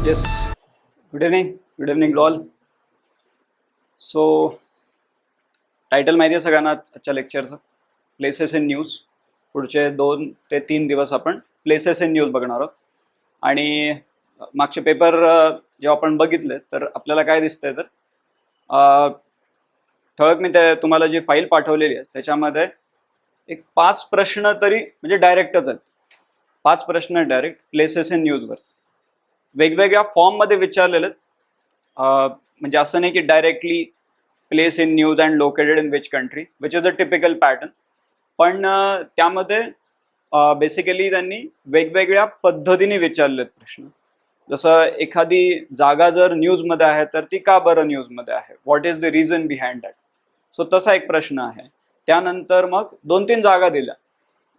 Yes, good evening all. So, title माहिती आहे सगळ्यांना आजच्या लेक्चरचं, प्लेसेस इन न्यूज. पुढचे 2 ते 3 दिवस आपण प्लेसेस इन न्यूज बघणार आहोत. आणि मागचे पेपर जेव्हा आपण बघितले तर आपल्याला काय दिसतंय तर ठळक मी ते तुम्हाला जी फाईल पाठवलेली आहे त्याच्यामध्ये एक 5 प्रश्न तरी म्हणजे डायरेक्टच आहेत. 5 प्रश्न डायरेक्ट प्लेसेस इन न्यूजवर वेगवेगळ्या फॉर्ममध्ये विचारलेले आहेत. म्हणजे असं नाही की directly place in news and located in which country which is a typical pattern, पण त्यामध्ये बेसिकली त्यांनी वेगवेगळ्या पद्धतीने विचारलेत प्रश्न. जसं एखादी जागा जर न्यूजमध्ये आहे तर ती का बरं न्यूजमध्ये आहे, what is the reason behind that. So तसा एक प्रश्न आहे. त्यानंतर मग 2-3 जागा दिल्या.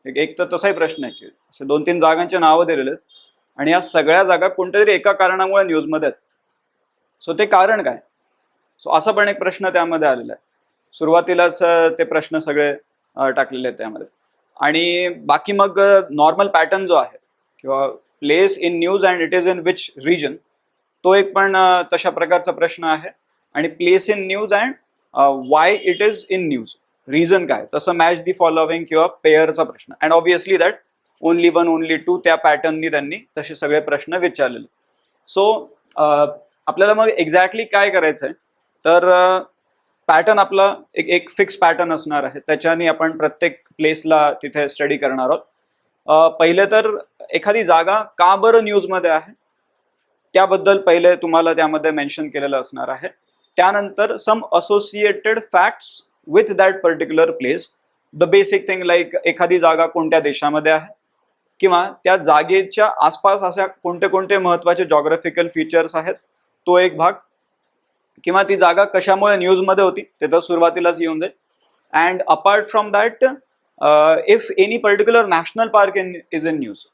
एक तर तसाही प्रश्न आहे की असे 2-3 जागांचे नावं दिलेले आहेत आणि या सगळ्या जागा कोणत्या तरी एका कारणामुळे न्यूजमध्ये आहेत. सो ते कारण काय. सो असा पण एक प्रश्न त्यामध्ये आलेला आहे. सुरुवातीलाच ते प्रश्न सगळे टाकलेले आहेत त्यामध्ये. आणि बाकी मग नॉर्मल पॅटर्न जो आहे किंवा place in news and it is in which region, तो एक पण तशा प्रकारचा प्रश्न आहे. आणि place in news and why it is in news, reason काय, तसं मॅच दी फॉलोविंग किंवा पेअरचा प्रश्न. And obviously that only 1 only 2 त्या पॅटर्ननी त्यांनी तसे सगळे प्रश्न विचारलेले. सो आपल्याला मग एक्झॅक्टली काय करायचं आहे तर पॅटर्न आपला एक फिक्स पॅटर्न असणार आहे. त्याच्याने आपण प्रत्येक प्लेसला तिथे स्टडी करणार आहोत. पहिले तर एखादी जागा का बरं न्यूजमध्ये आहे त्याबद्दल पहिले तुम्हाला त्यामध्ये मेन्शन केलेलं असणार आहे. त्यानंतर some associated facts with that particular place, the basic thing like एखादी जागा कोणत्या देशामध्ये आहे किंवा त्या जागेच्या आसपास अशा कोणते कोणते महत्त्वाचे जॉग्राफिकल फीचर्स आहेत, तो एक भाग. किंवा ती जागा कशामुळे न्यूजमध्ये होती ते तर सुरुवातीलाच येऊन जाईल. And apart from that if any particular national park is in news,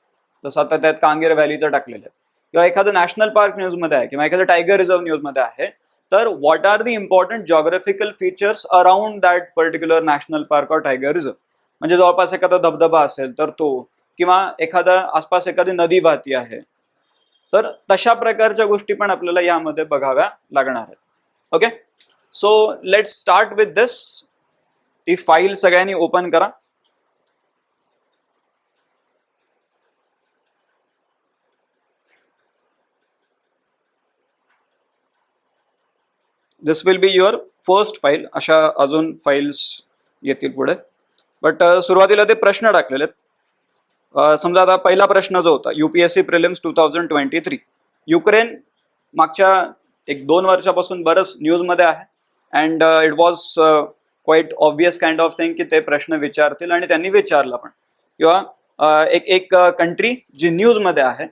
जसं आता त्यात कांगेर व्हॅलीचं टाकलेलं आहे, किंवा एखादं नॅशनल पार्क न्यूजमध्ये आहे किंवा एखादं टायगर रिझर्व न्यूजमध्ये आहे, तर what are the important geographical features around that particular national park और टायगर रिझर्व. म्हणजे जवळपास एखादा धबधबा असेल तर तो, किंवा एखादा आसपास एखादी नदी वाहती आहे, तर तशा प्रकारच्या गोष्टी पण आपल्याला यामध्ये बघाव्या लागणार आहेत. Okay, so let's start with this. ती फाईल सगळ्यांनी ओपन करा. This will be your first file. अशा अजून फाईल्स येतील पुढे, बट सुरुवातीला ते प्रश्न टाकलेले आहेत. समजा आता पहिला प्रश्न जो होता UPSC प्रिलिम्स 2023, युक्रेन मागच्या 1-2 वर्षापासून बरंच न्यूजमध्ये आहे. And it was quite obvious kind of thing की ते प्रश्न विचारतील आणि त्यांनी विचारला पण. किंवा एक कंट्री जी न्यूजमध्ये आहे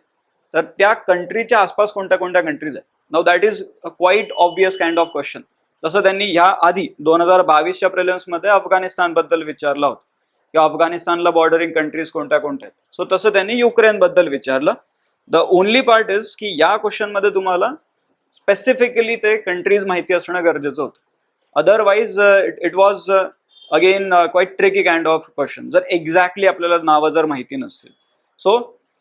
तर त्या कंट्रीच्या आसपास कोणत्या कोणत्या कंट्रीज आहेत. Now that is a quiet obvious kind of question. तसं त्यांनी ह्या आधी 2022च्या प्रिलिम्समध्ये अफगाणिस्तानबद्दल विचारला होता किंवा अफगाणिस्तानला बॉर्डरिंग कंट्रीज कोणत्या कोणत्या आहेत. सो तसं त्यांनी युक्रेनबद्दल विचारलं. द ओनली पार्ट इज की या क्वेश्चनमध्ये तुम्हाला स्पेसिफिकली ते कंट्रीज माहिती असणं गरजेचं होतं. Otherwise it was again quite tricky kind of question जर एक्झॅक्टली आपल्याला नावं जर माहिती नसतील. सो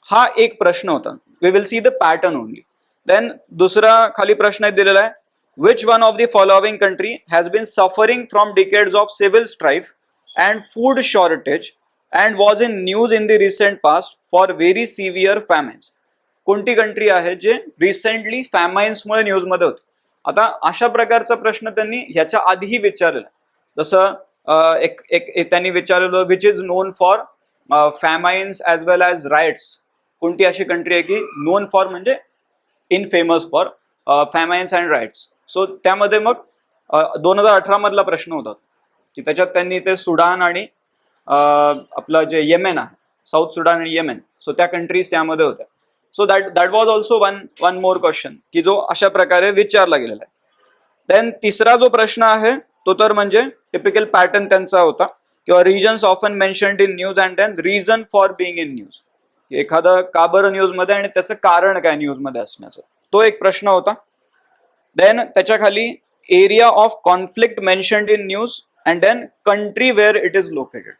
हा एक प्रश्न होता. We will see the pattern only. Then दुसरा खाली प्रश्न दिलेला आहे, which one of the following country has been suffering from decades of civil strife and food shortage and was in news in the recent past for very severe famines. कोणती country आहे जे recently फॅमाइन्समुळे न्यूजमध्ये होती. आता अशा प्रकारचा प्रश्न त्यांनी ह्याच्या आधीही विचारलेला. जसं त्यांनी विचारलेलं which is known for famines as well as riots. कोणती अशी कंट्री आहे की नोन फॉर म्हणजे in famous for famines and riots. So त्यामध्ये मग 2018 मधला प्रश्न होता की त्याच्यात त्यांनी ते सुडान आणि आपलं जे येमेन आहे, साऊथ सुडान आणि येमेन, सो त्या कंट्रीज त्यामध्ये होत्या. So that was also one more question की जो अशा प्रकारे विचारला गेलेला आहे. देन तिसरा जो प्रश्न आहे तो तर म्हणजे टिपिकल पॅटर्न त्यांचा होता, किंवा reasons often mentioned in news and then reason for being in news. एखादं का बरं न्यूजमध्ये आणि त्याचं कारण काय न्यूजमध्ये असण्याचं, तो एक प्रश्न होता. देन त्याच्या खाली area of conflict mentioned in news and then country where it is located.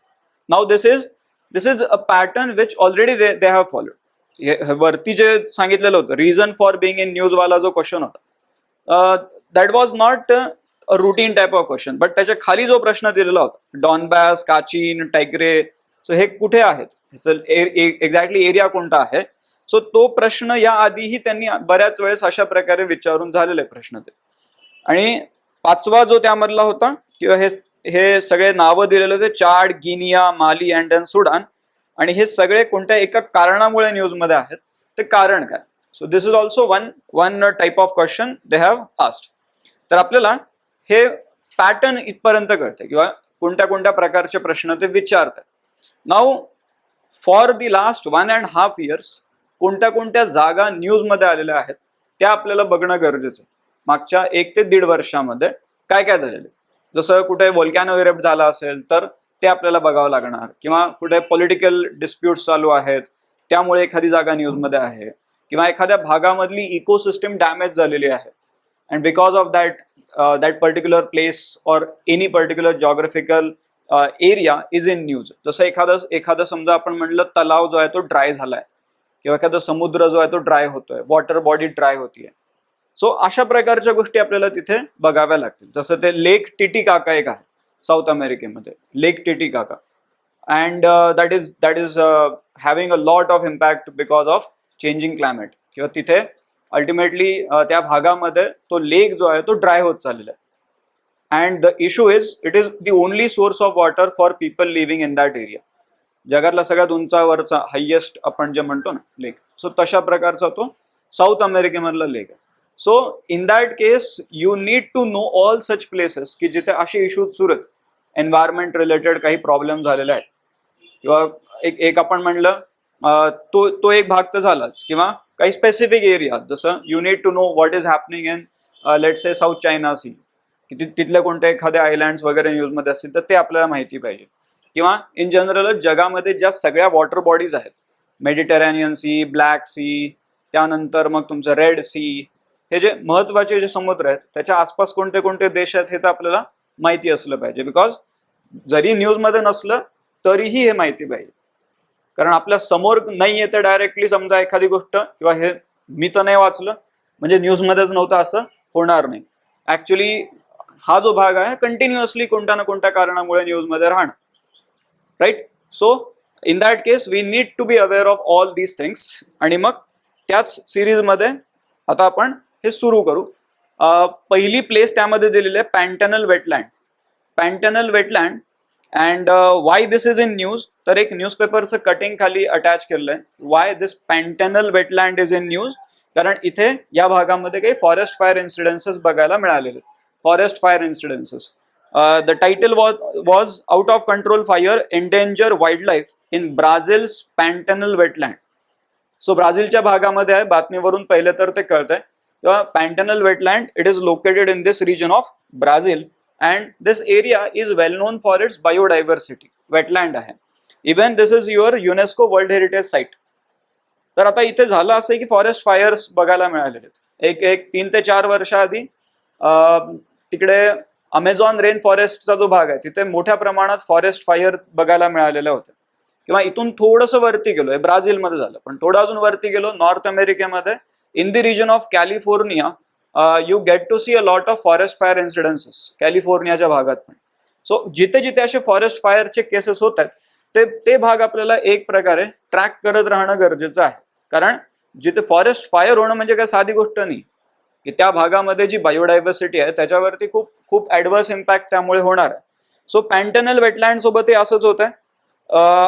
Now this is a pattern which already they have followed. वरती जे सांगितलेलं होतं reason for being in news वाला जो क्वेश्चन होता, that was not a routine type of question, but त्याच्या खाली जो प्रश्न दिलेला होता डॉनबॅस, काचीन, टायग्रे, सो हे कुठे आहेत, एक्झॅक्टली एरिया कोणता आहे, सो तो प्रश्न या आधीही त्यांनी बऱ्याच वेळेस अशा प्रकारे विचारून झालेले प्रश्न ते. आणि पाचवा जो त्यामधला होता किंवा हे सगळे नावं दिलेले होते, Chad, Guinea, Mali and then Sudan, आणि हे सगळे कोणत्या एका कारणामुळे न्यूजमध्ये आहेत, ते कारण काय. So this is also one type of question they have asked. तर आपल्याला हे पॅटर्न इथपर्यंत कळते किंवा कोणत्या कोणत्या प्रकारचे प्रश्न ते विचारतात. Now for the last 1.5 years कोणत्या कोणत्या जागा न्यूजमध्ये आलेल्या आहेत त्या आपल्याला बघणं गरजेचं आहे. मागच्या 1 ते 1.5 वर्षामध्ये काय काय झालेलं, जसं कुठे व्होल्कॅनो इरप्ट झाला असेल तर ते आपल्याला बघावं लागणार, किंवा कुठे पॉलिटिकल डिस्प्यूट्स चालू आहेत त्यामुळे एखादी जागा न्यूजमध्ये आहे, किंवा एखाद्या भागामधली इकोसिस्टम डॅमेज झालेली आहे and because of that particular place और any particular geographical area is in news. जसं एखादं समजा आपण म्हणलं तलाव जो आहे तो ड्राय झालाय, किंवा एखादा समुद्र जो आहे तो ड्राय होतोय, वॉटर बॉडी ड्राय होतीये, सो अशा प्रकारच्या गोष्टी आपल्याला तिथे बघाव्या लागतील. जसं ते लेक टिटिकाका एक आहे साऊथ अमेरिकेमध्ये, Lake Titicaca, and that is having a lot of impact because of changing climate, किंवा तिथे अल्टिमेटली त्या भागामध्ये तो लेक जो आहे तो ड्राय होत चाललेला आहे. And the issue is it is the only source of water for people living in that area. जगातला सगळ्यात उंचावरचा हायेस्ट आपण जे म्हणतो ना लेक, सो तशा प्रकारचा तो साऊथ अमेरिकेमधला लेक आहे. So in that case you need to know all such places की जिथे असे इश्यूज सुरू आहेत, एन्व्हायरमेंट रिलेटेड काही प्रॉब्लेम झालेले आहेत, किंवा एक आपण म्हणलं तो एक भाग तर झालाच, किंवा काही स्पेसिफिक एरिया, जसं you need to know what is happening in let's say South China Sea, की तिथल्या कोणत्या एखाद्या आयलँड्स वगैरे न्यूजमध्ये असतील तर ते आपल्याला माहिती पाहिजे. किंवा इन जनरल जगामध्ये ज्या सगळ्या वॉटर बॉडीज आहेत, मेडिटेरेनियन सी, ब्लॅक सी, त्यानंतर मग तुमचं रेड सी, हे जे महत्वाचे जे समुद्र आहेत त्याच्या आसपास कोणते कोणते देश आहेत हे तर आपल्याला माहिती असलं पाहिजे. बिकॉज जरी न्यूजमध्ये नसलं तरीही हे माहिती पाहिजे, कारण आपल्या समोर नाही येतं डायरेक्टली समजा एखादी गोष्ट, किंवा हे मी तर नाही वाचलं म्हणजे न्यूजमध्येच नव्हतं असं होणार नाही. ऍक्च्युली हा जो भाग आहे कंटिन्युअसली कोणत्या ना कोणत्या कारणामुळे न्यूजमध्ये राहणं, right. So in that case we need to be aware of all these things. आणि मग त्याच सिरीजमध्ये आता आपण हे सुरू करू. पहिली प्लेस त्यामध्ये दिलेली आहे Pantanal wetland. Pantanal wetland and why this is in news, तर एक न्यूजपेपरचं कटिंग खाली अटॅच केलेलं आहे. Why this Pantanal wetland is in news, कारण इथे या भागामध्ये काही फॉरेस्ट फायर इन्सिडेन्सेस बघायला मिळालेले. Forest fire incidences, the title was out of control fire endanger wildlife in Brazil's Pantanal wetland. So ब्राझीलच्या भागामध्ये आहे, बातमीवरून पहिले तर ते कळतंय. किंवा Pantanal wetland it is located in this region of Brazil and this area is well known for its biodiversity. Wetland आहे, even this is your UNESCO world heritage site. तर आता इथे झालं असं की फॉरेस्ट फायर्स बघायला मिळालेले. एक 3 ते 4 वर्ष आधी तिकडे अमेझॉन रेन फॉरेस्टचा जो भाग आहे तिथे मोठ्या प्रमाणात फॉरेस्ट फायर बघायला मिळालेल्या होत्या. किंवा इथून थोडंसं वरती गेलो, ब्राझीलमध्ये झालं, पण थोडं अजून वरती गेलो नॉर्थ अमेरिकेमध्ये, in the region of California, you get to see a lot of forest fire incidences कॅलिफोर्नियाच्या भागात पण. सो जिथे जिथे असे फॉरेस्ट फायरचे केसेस होत आहेत ते भाग आपल्याला एक प्रकारे ट्रॅक करत राहणं गरजेचं आहे. कारण जिथे फॉरेस्ट फायर होणं म्हणजे काय साधी गोष्ट नाही, की त्या भागामध्ये जी बायोडायव्हर्सिटी आहे त्याच्यावरती खूप खूप ऍडव्हर्स इम्पॅक्ट त्यामुळे होणार आहे. सो पॅन्टनल वेटलँड सोबत हे असंच होत आहे.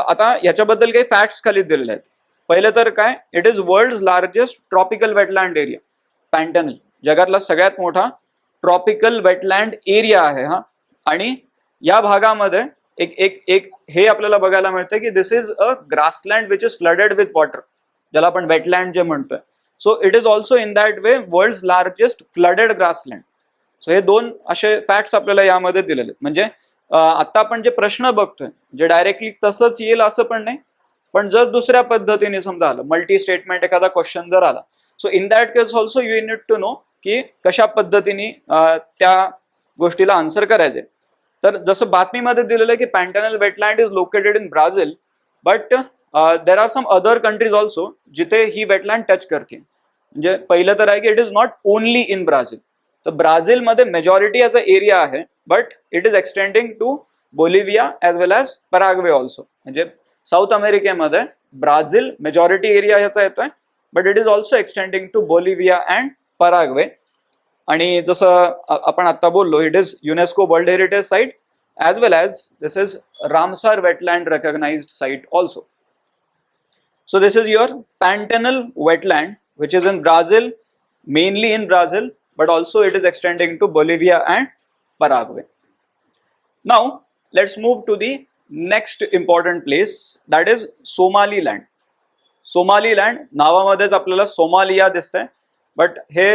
आता याच्याबद्दल काही फॅक्ट्स खाली दिलेले आहेत. पहिलं तर काय, it is world largest tropical wetland area. Pantanal जगातला सगळ्यात मोठा ट्रॉपिकल वेटलँड एरिया आहे हा. आणि या भागामध्ये एक हे आपल्याला बघायला मिळतं की this is a grassland which is flooded with water, ज्याला आपण वेटलँड जे म्हणतोय. So it is also in that way world largest flooded grassland. So हे 2 असे फॅक्ट्स आपल्याला यामध्ये दिलेले आहेत. म्हणजे आता आपण जे प्रश्न बघतोय जे डायरेक्टली तसंच येईल असं पण नाही, पण जर दुसऱ्या पद्धतीने समजा आलं, मल्टी स्टेटमेंट एखादा क्वेश्चन जर आला, so in that case also you need to know की कशा पद्धतीने त्या गोष्टीला आन्सर करायचे. तर जसं बातमीमध्ये दिलेलं आहे की Pantanal wetland is located in Brazil, but there are some other countries also जिथे ही वेटलँड टच करते. म्हणजे पहिलं तर आहे की it is not only in Brazil. तर ब्राझीलमध्ये मेजॉरिटी याचा एरिया आहे, but it is extending to Bolivia as well as Paraguay also. म्हणजे साऊथ अमेरिकेमध्ये ब्राझील मेजॉरिटी एरिया ह्याचा येतोय, but it is also extending to Bolivia and Paraguay. आणि जसं आपण आता बोललो, it is UNESCO world heritage site as well as this is Ramsar wetland recognised site also. So this is your Pantanal wetland, which is in Brazil, mainly in Brazil, but also it is extending to Bolivia and Paraguay. Now let's move to the next important place, that is Somaliland. Somaliland नावामध्येच आपल्याला Somalia दिसतंय, but हे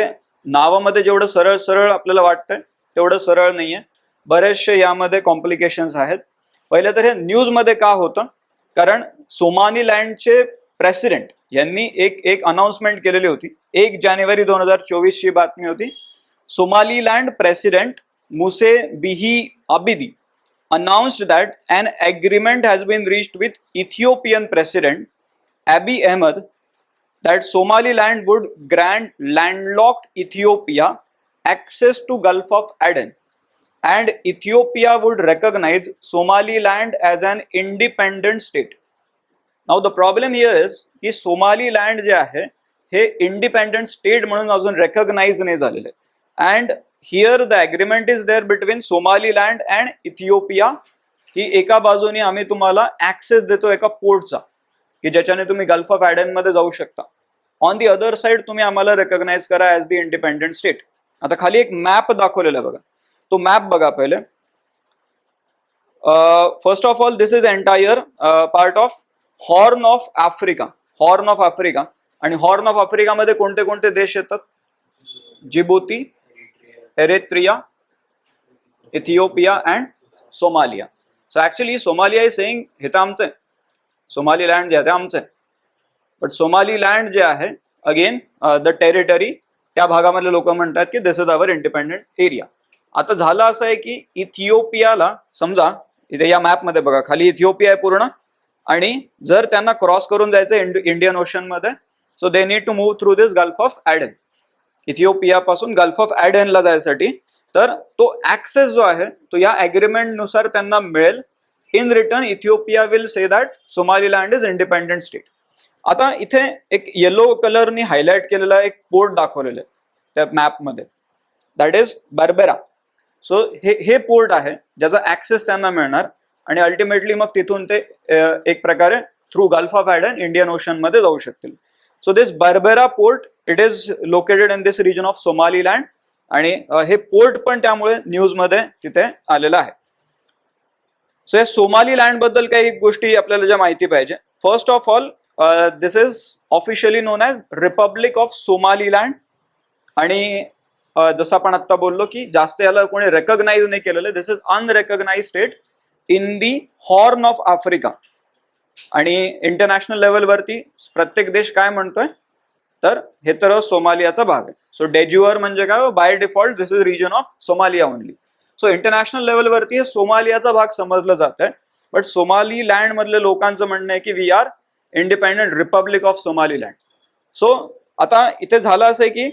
नावामध्ये जेवढं सरळ सरळ आपल्याला वाटतंय तेवढं सरळ नाहीये. बरेचसे यामध्ये कॉम्प्लिकेशन्स आहेत. पहिले तर हे न्यूजमध्ये का होतं, कारण सोमालीलँडचे प्रेसिडेंट यांनी एक अनाउन्समेंट केलेली होती. 1 जानेवारी 2024 ची बातमी होती. सोमालीलँड प्रेसिडेंट मुसे बिही Abidi announced that an agreement has been reached with Ethiopian President Abiy Ahmed that Somaliland would grant landlocked Ethiopia access to Gulf of Aden and Ethiopia would recognize Somaliland as an independent state. Now the problem here is की सोमालीलँड जे आहे हे independent state म्हणून अजून recognise नाही झालेलं आहे. And here the agreement is there between Somaliland and Ethiopia की एका बाजूने आम्ही तुम्हाला ऍक्सेस देतो एका पोर्टचा की ज्याच्याने तुम्ही गल्फ ऑफ ॲडन मध्ये जाऊ शकता. ऑन दी अदर साइड तुम्ही आम्हाला रेकग्नाइज करा ॲज द इंडिपेंडंट स्टेट. आता खाली एक मॅप दाखवलेला आहे बघा, तो मॅप बघा पहिले. First of all this is entire part of Horn of Africa. Horn of Africa, आणि हॉर्न ऑफ आफ्रिकामध्ये कोणते कोणते देश येतात? Djibouti, Eritrea, Ethiopia and Somalia. So actually Somalia is saying हे तर आमचं आहे, सोमालीलँड जे आहे ते आमचं आहे. बट सोमालीलँड जे आहे अगेन द टेरिटरी, त्या भागामधले लोक म्हणतात की this is our independent area. आता झालं असं आहे की इथिओपियाला, समजा इथे या मॅपमध्ये बघा खाली इथिओपिया आहे पूर्ण, आणि जर त्यांना क्रॉस करून जायचं इंडियन ओशन मध्ये, so they need to move through this Gulf of Aden. Ethiopia पासून गल्फ ऑफ ॲडनला जायसाठी तर तो ऍक्सेस जो आहे तो या ॲग्रीमेंट नुसार त्यांना मिळेल. In return Ethiopia will say that Somaliland is independent state. आता इथे एक येलो कलरनी हायलाइट केलेला एक पोर्ट दाखवलेलं आहे त्या मॅपमध्ये, दॅट इज बर्बेरा. सो हे पोर्ट आहे ज्याचा ऍक्सेस त्यांना मिळणार, आणि अल्टिमेटली मग तिथून ते एक प्रकारे through Gulf of Aden Indian Ocean मध्ये जाऊ शकतील. So this Berbera port it is located in this region of Somaliland, आणि हे पोर्ट पण त्यामुळे न्यूज मध्ये तिथे आलेलं आहे. सो या सोमालीलँड बद्दल काही गोष्टी आपल्याला ज्या माहिती पाहिजे. First of all this is officially known as Republic of Somaliland, आणि जसं आपण आता बोललो की जास्त याला कोणी रेकग्नाइज नाही केलेलं, this is unrecognise state in the Horn of Africa. आणि इंटरनॅशनल लेवलवरती प्रत्येक देश काय म्हणतोय तर हे तर सोमालियाचा भाग आहे. सो डेज्युअर म्हणजे काय, by default this is region of Somalia only. So international लेवलवरती हे सोमालियाचा भाग समजलं जात आहे, बट सोमालीलँड मधल्या लोकांचं म्हणणं आहे की we are independent Republic of Somaliland. So आता इथे झालं असं आहे की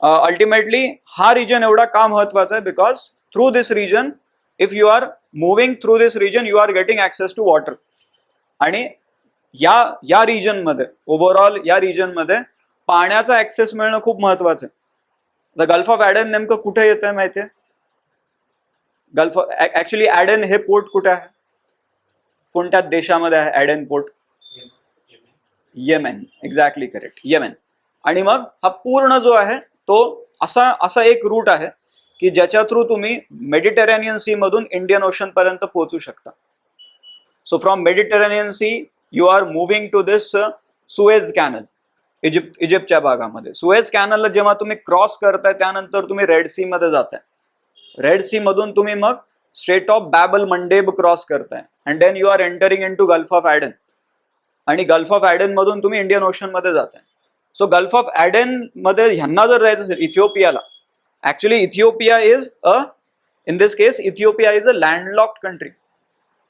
अल्टिमेटली हा रिजन एवढा का महत्वाचा आहे, because through this region if you are moving through this region you are getting access to water. आणि या रिजन मध्ये ओव्हरऑल या रिजन मध्ये पाण्याचा ऍक्सेस मिळणं खूप महत्वाचं आहे. द गल्फ ऑफ ॲडन नेमकं कुठे येतंय माहितीये? गल्फ ऍक्च्युली ॲडन हे पोर्ट कुठे आहे, कोणत्या देशामध्ये आहे Aiden port? Yemen. Exactly correct, Yemen. आणि मग हा पूर्ण जो आहे तो असा एक रूट आहे की ज्याच्या थ्रू तुम्ही मेडिटेरेनियन सी मधून इंडियन ओशन पर्यंत पोहोचू शकता. So from Mediterranean Sea you are moving to this Suez Canal, इजिप्तच्या भागामध्ये. सुएज कॅनलला जेव्हा तुम्ही क्रॉस करताय त्यानंतर तुम्ही रेड सी मध्ये जाताय. रेड सी मधून तुम्ही मग Strait of Bab el Mandeb cross करताय, and then you are entering into Gulf of Aden, आणि गल्फ ऑफ ॲडन मधून तुम्ही इंडियन ओशन मध्ये जाताय. सो गल्फ ऑफ ॲडन मध्ये ह्यांना जर जायचं असेल इथिओपियाला, actually Ethiopia is in this case Ethiopia is a landlocked country.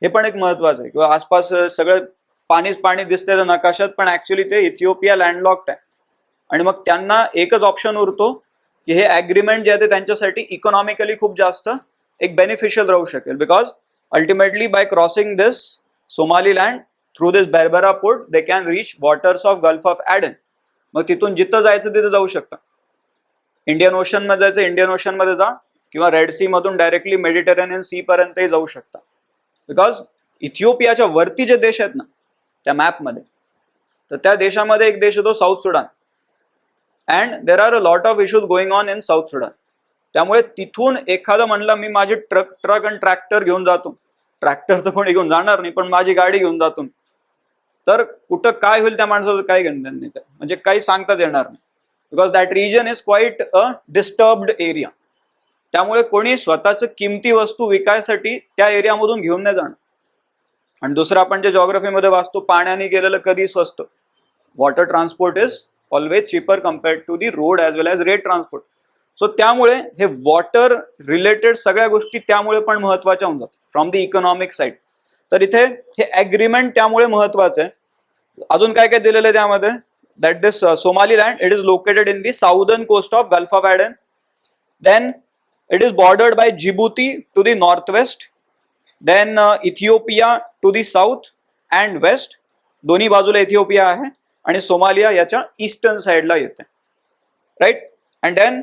हे पण एक महत्वाचं आहे किंवा आसपास सगळं पाणीच पाणी दिसतंय तर नकाशात, पण ऍक्च्युली ते इथिओपिया लँडलॉक्ड आहे. आणि मग त्यांना एकच ऑप्शन उरतो की हे ॲग्रीमेंट जे आहे ते त्यांच्यासाठी इकॉनॉमिकली खूप जास्त एक बेनिफिशियल राहू शकेल, because ultimately by crossing this Somaliland through this Berbera port they can reach waters of Gulf of Aden. मग तिथून जिथं जायचं तिथं जाऊ शकता. इंडियन ओशन मध्ये जायचं इंडियन ओशन मध्ये जा, किंवा रेड सी मधून डायरेक्टली मेडिटेरेनियन सी पर्यंतही जाऊ शकता. बिकॉज इथिओपियाच्या वरती जे देश आहेत ना त्या मॅपमध्ये, तर त्या देशामध्ये एक देश येतो south Sudan, and there are a lot of issues going on in south Sudan. त्यामुळे तिथून एखादा म्हणला मी माझी ट्रक आणि ट्रॅक्टर घेऊन जातो, ट्रॅक्टर तर कोणी घेऊन जाणार नाही, पण माझी गाडी घेऊन जातो, तर कुठं काय होईल त्या माणसाचं काही गणन नाही, म्हणजे काही सांगताच येणार नाही. Because that region is quite a disturbed area. त्यामुळे कोणी स्वतःच किमती वस्तू विकायसाठी त्या एरियामधून घेऊन नाही जाणार. आणि दुसरं आपण जे जॉग्रफीमध्ये वाचतो, पाण्याने गेलेलं कधी स्वस्त. Water transport is always cheaper compared to the road as well as rail transport. So त्यामुळे हे वॉटर रिलेटेड सगळ्या गोष्टी त्यामुळे पण महत्वाच्या होऊन जातात फ्रॉम द इकॉनॉमिक साईड. तर इथे हे ॲग्रीमेंट त्यामुळे महत्वाचं आहे. अजून काय काय दिलेलं आहे त्यामध्ये, that this Somaliland it is located in the southern coast of Gulf of Aden. Then it is bordered by Djibouti to the north west. Then Ethiopia to the south and west, दोन्ही बाजूला Ethiopia आहे, आणि Somalia याच्या eastern साईडला येते, right. And then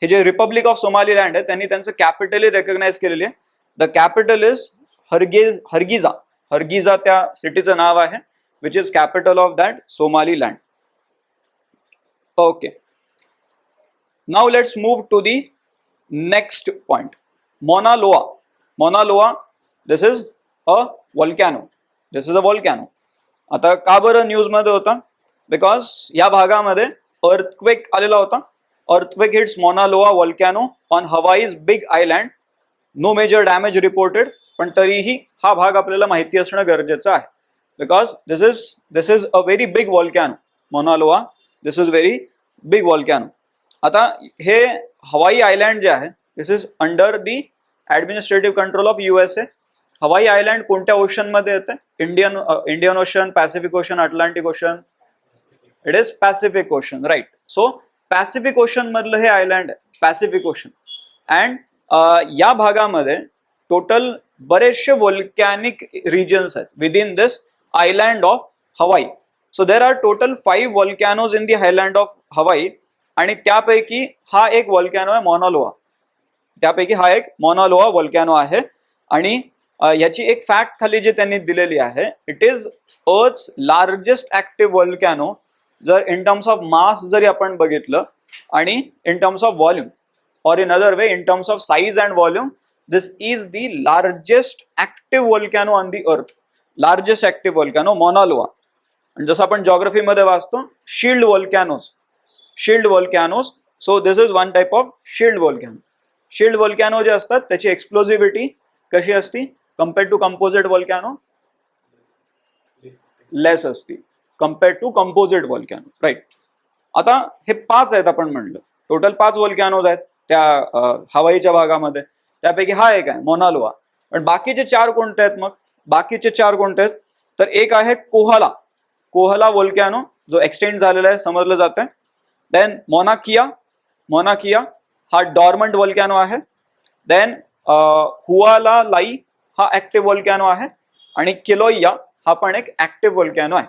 हे जे Republic of सोमालीलँड आहे त्यांनी त्यांचं कॅपिटली रेकग्नाइज केलेली आहे. The capital is Hargeisa. Hargeisa त्या सिटीचं नाव आहे, which is capital of that Somaliland. Okay, now let's move to the next point. Mauna Loa. मौना Loa, this is a वॉल्कॅनो. This is अ वॉल्कॅनो. आता का बरं न्यूजमध्ये होता, बिकॉज या भागामध्ये अर्थक्वेक आलेला होता. Earthquake hits Mauna Loa volcano on Hawaii's big island. No major damage reported, पण तरीही हा भाग आपल्याला माहिती असणं गरजेचं आहे, because this is a very big volcano. Mauna Loa, this is very big volcano. आता हे हवाई आयलँड जे आहे, this is under the administrative control of USA. Hawaii island कोणत्या ओशन मध्ये येते? Indian ocean, Pacific ocean, Atlantic ocean? It is Pacific ocean, right. So Pacific ocean मधलं हे island आहे, पॅसिफिक ओशन. अँड या भागामध्ये टोटल बरेचसे वोल्कॅनिक रिजन्स आहेत within this island of Hawaii. So there are total 5 volcanoes in the island of Hawaii, आणि त्यापैकी हा एक वॉल्कॅनो आहे मौना लोआ. त्यापैकी हा एक मौना लोआ वॉल्कॅनो आहे. आणि याची एक फॅक्ट खाली जी त्यांनी दिलेली आहे, it is Earth's largest active volcano. जर इन टर्म्स ऑफ मास जरी आपण बघितलं, आणि in terms of volume, or in other way in terms of size and volume, this is the largest active volcano on the earth. Largest active वॉल्कॅनो Mauna लोआ. आणि जसं आपण जॉग्रफीमध्ये वाचतो, shield volcanoes, shield volcanoes. So this is one type of shield volcano. Shield volcano जे असतात त्याची explosivity कशी असती compared to composite volcano? Less असती compared to composite volcano, right. आता हे 5 आहेत आपण म्हणलं, टोटल 5 वॉल्कॅनोज आहेत त्या हवाईच्या भागामध्ये. त्यापैकी हा एक आहे मौना लोआ. पण बाकीचे 4 कोणते आहेत? मग बाकीचे 4 कोणते आहेत? तर एक आहे कोहला. कोहला वॉल्कॅनो, जो एक्सटेंड झालेला आहे समजलं जातं. देन मौना किया. मौना किया हा डॉर्मंट वॉल्कॅनो आहे. देन हुआला लाई हा ऍक्टिव्ह वॉल्कॅनो आहे. आणि किलोइया हा पण एक ऍक्टिव्ह वॉल्कॅनो आहे.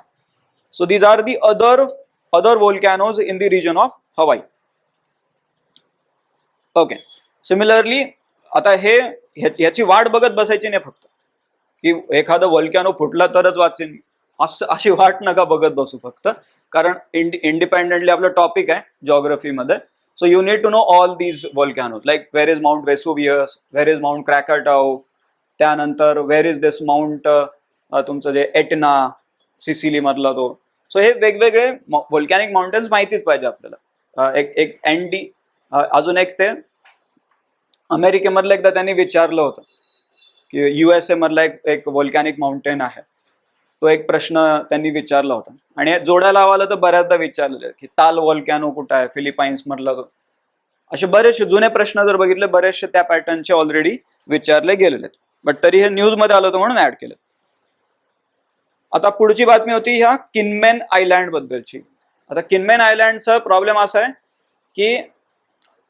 So these are the other volcanoes in the region of Hawaii. Okay, similarly आता ह्याची वाट बघत बसायची नाही फक्त, की एखादं वॉल्कॅनो फुटला तरच वाचेन, अशी वाट नका बघत बसू फक्त. कारण इंडिपेंडेंटली आपलं टॉपिक आहे जॉग्रफीमध्ये. So you need to know all these volcanoes, like where is Mount Vesuvius, where is Mount Krakatoa, त्यानंतर वेर इज दिस माउंट तुमचं जे एटना सिसिली मधला तो. सो हे वेगवेगळे वॉल्कॅनिक माउंटेन्स माहितीच पाहिजे आपल्याला. एक एनडी, अजून एक ते अमेरिकेमधलं एकदा त्यांनी विचारलं होतं की USA मधला एक वॉल्कॅनिक माउंटेन आहे, तो एक प्रश्न त्यांनी विचारला होता. आणि जोड्या लावायला तर बऱ्याचदा विचारलेले की ताल वॉल्कॅनो कुठं आहे, फिलिपाईन्स मधला तो. असे बरेचसे जुने प्रश्न जर बघितले, बरेचसे त्या पॅटर्नचे ऑलरेडी विचारले गेलेले आहेत. बट तरी हे न्यूज मध्ये आलं होतं म्हणून ऍड केलं. आता पुढची बातमी होती ह्या किनमेन आयलँड बद्दलची. आता किनमेन आयलँडचा प्रॉब्लेम असा आहे की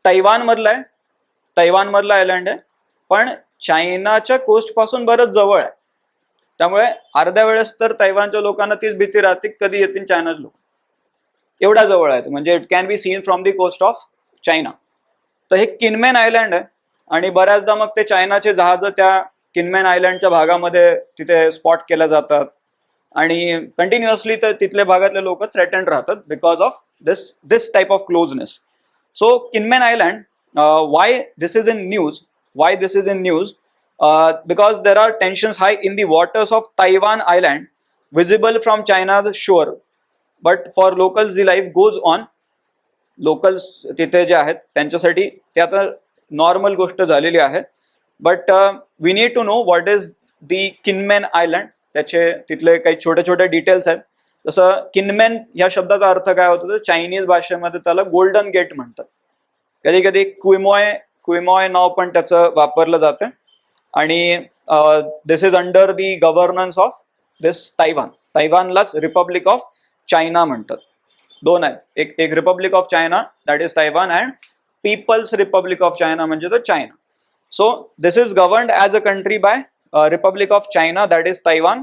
तैवान मधला आयलँड आहे, पण चायनाच्या कोस्ट पासून बरंच जवळ आहे. त्यामुळे अर्ध्या वेळेस तर तैवानच्या लोकांना तीच भीती राहते कधी येतील चायनाचे लोक. एवढ्या जवळ आहे म्हणजे it can be seen from the coast of China. तर हे किनमेन आयलँड आहे आणि बऱ्याचदा मग ते चायनाचे जहाज त्या किनमेन आयलँडच्या भागामध्ये तिथे स्पॉट केल्या जातात आणि कंटिन्युअसली तर तिथल्या भागातले लोक थ्रेटन्ड राहतात because of this type of closeness. So Kinmen island, why this is in news? Because there are tensions high in the waters of Taiwan Island, visible from China's shore. But for locals, the life goes on. Locals तिथे जे आहेत त्यांच्यासाठी ते आता normal गोष्ट झालेली आहे. But we need to know what is the Kinmen Island. त्याचे तिथले काही छोटे छोटे डिटेल्स आहेत. जसं किनमेन या शब्दाचा अर्थ काय होतो तर चायनीज भाषेमध्ये त्याला गोल्डन गेट म्हणतात. कधी कधी क्विमॉय नाव पण त्याचं वापरलं जातं आणि this is under the governance of this तैवानलाच रिपब्लिक ऑफ चायना म्हणतात. दोन आहेत, एक Republic of China that is Taiwan and People's Republic of China म्हणजे तो China. So this is governed as a country by Republic of China that is Taiwan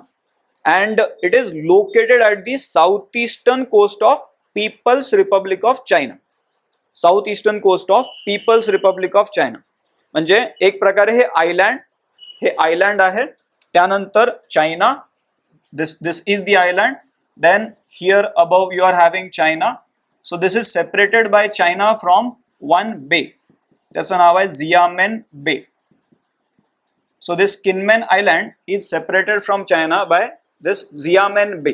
and it is located at the south eastern coast of People's Republic of China. South eastern coast of People's Republic of China म्हणजे एक प्रकारे हे island आहे. त्यानंतर China, this is the island. Then here above you are having China. So this is separated by China from one bay. त्याचं नाव आहे Xiamen bay. So this Kinmen island is separated from China by this Xiamen bay.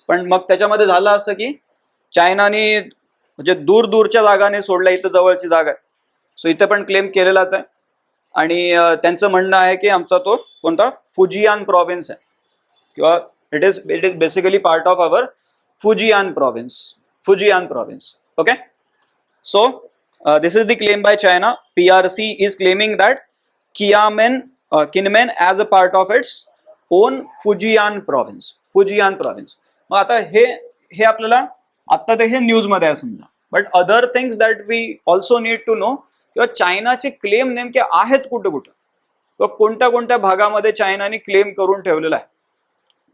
पण मग त्याच्यामध्ये झालं असं की चायनाने म्हणजे दूरच्या जागाने सोडलं, इथं जवळची जागा आहे. सो इथे पण क्लेम केलेलाच आहे आणि त्यांचं म्हणणं आहे की आमचा तो कोणता फुजियान प्रॉव्हिन्स आहे किंवा it is basically part of our Fujian province. Okay. So this is the claim bye China. PRC is claiming that Kinmen as a part of its own Fujian province. मग आता हे आपल्याला आता ते हे न्यूजमध्ये आहे समजा. But other things that we also need to know किंवा चायनाचे क्लेम नेमके आहेत कुठं किंवा कोणत्या भागामध्ये चायनाने क्लेम करून ठेवलेला आहे.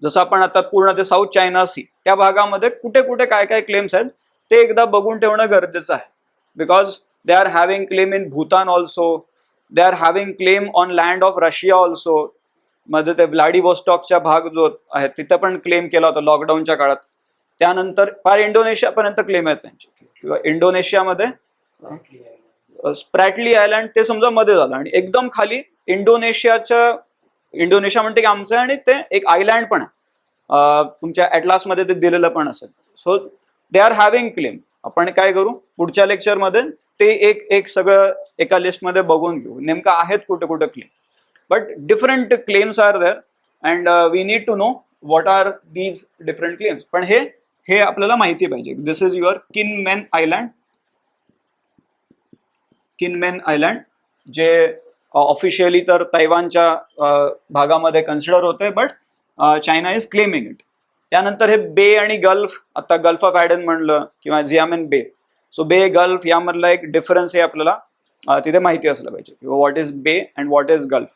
जसं आपण आता पूर्ण ते साऊथ चायना सी त्या भागामध्ये कुठे काय क्लेम्स आहेत ते एकदा बघून ठेवणं गरजेचं आहे. Because they are having claim in Bhutan also, they are having claim on land of Russia also. मध्ये ते व्लाडिवोस्टॉकचा भाग जो आहे तिथे पण क्लेम केला होता लॉकडाऊनच्या काळात. त्यानंतर फार इंडोनेशियापर्यंत क्लेम आहेत त्यांचे. किंवा इंडोनेशियामध्ये स्प्रॅटली आयलँड ते समजा मध्ये झालं आणि एकदम खाली इंडोनेशिया म्हणते की आमचं आहे आणि ते एक आयलँड पण आहे तुमच्या ॲटलासमध्ये ते दिलेलं पण असेल. So they are having claim. आपण काय करू पुढच्या लेक्चरमध्ये ते एक सगळं एका लिस्टमध्ये बघून घेऊ नेमकं आहेत कुठे claim. But different claims are there and we need to know what are these different claims. पण हे आपल्याला माहिती पाहिजे. This is your Kinmen island जे ऑफिशियली तर तैवानच्या भागामध्ये कन्सिडर होते but China is claiming it. त्यानंतर हे बे आणि गल्फ, आता गल्फ ऑफ ॲडन म्हणलं किंवा झियामेन बे. सो बे गल्फ यामधला एक डिफरन्स हे आपल्याला तिथे माहिती असलं पाहिजे किंवा व्हॉट इज बे अँड व्हॉट इज गल्फ.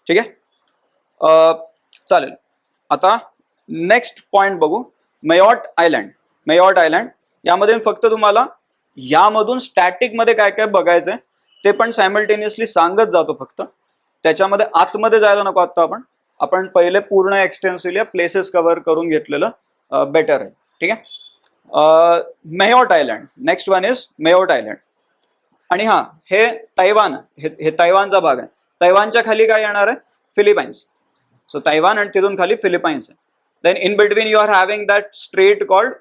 ठीक आहे. चालेल. आता नेक्स्ट पॉइंट बघू. मेयॉट आयलँड यामध्ये फक्त तुम्हाला यामधून स्टॅटिक मध्ये काय बघायचंय ते पण सायमल्टेनियसली सांगत जातो. फक्त त्याच्यामध्ये आतमध्ये जायला नको. आता आपण पहिले पूर्ण एक्सटेन्सिव्हली प्लेसेस कव्हर करून घेतलेलं बेटर आहे. ठीक आहे. Mayotte island, next one is Mayotte island. आणि हा हे तैवानचा भाग आहे. तैवानच्या खाली काय येणार आहे फिलिपाईन्स. सो तैवान आणि तिथून खाली फिलिपाईन्स आहे. Then in between you are having that strait called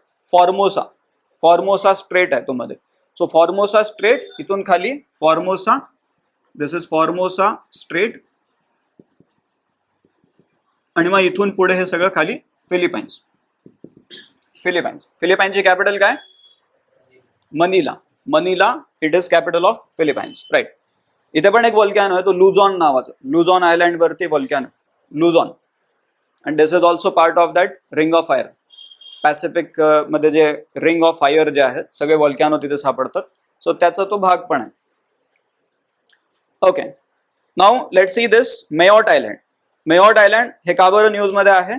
Formosa Strait आहे तो मध्ये. सो फॉर्मोसा स्ट्रेट इथून खाली Formosa, this is Formosa Strait आणि मग इथून पुढे हे सगळं खाली फिलिपाईन्स. फिलिपाईन्सची कॅपिटल काय? Manila. It is capital of Philippines. Right. इथे पण एक व्हॉल्कॅनो आहे, तो लुझॉन नावाचा, लुझॉन आयलँड वरती volcano, Luzon. And this is also part of that ring of fire. Pacific मध्ये जे रिंग ऑफ फायर जे आहेत सगळे व्हॉल्कॅनो तिथे सापडतात, सो त्याचा तो भाग पण आहे. Okay, now let see this Mayotte island. Mayotte island हे का बरं न्यूज मध्ये आहे?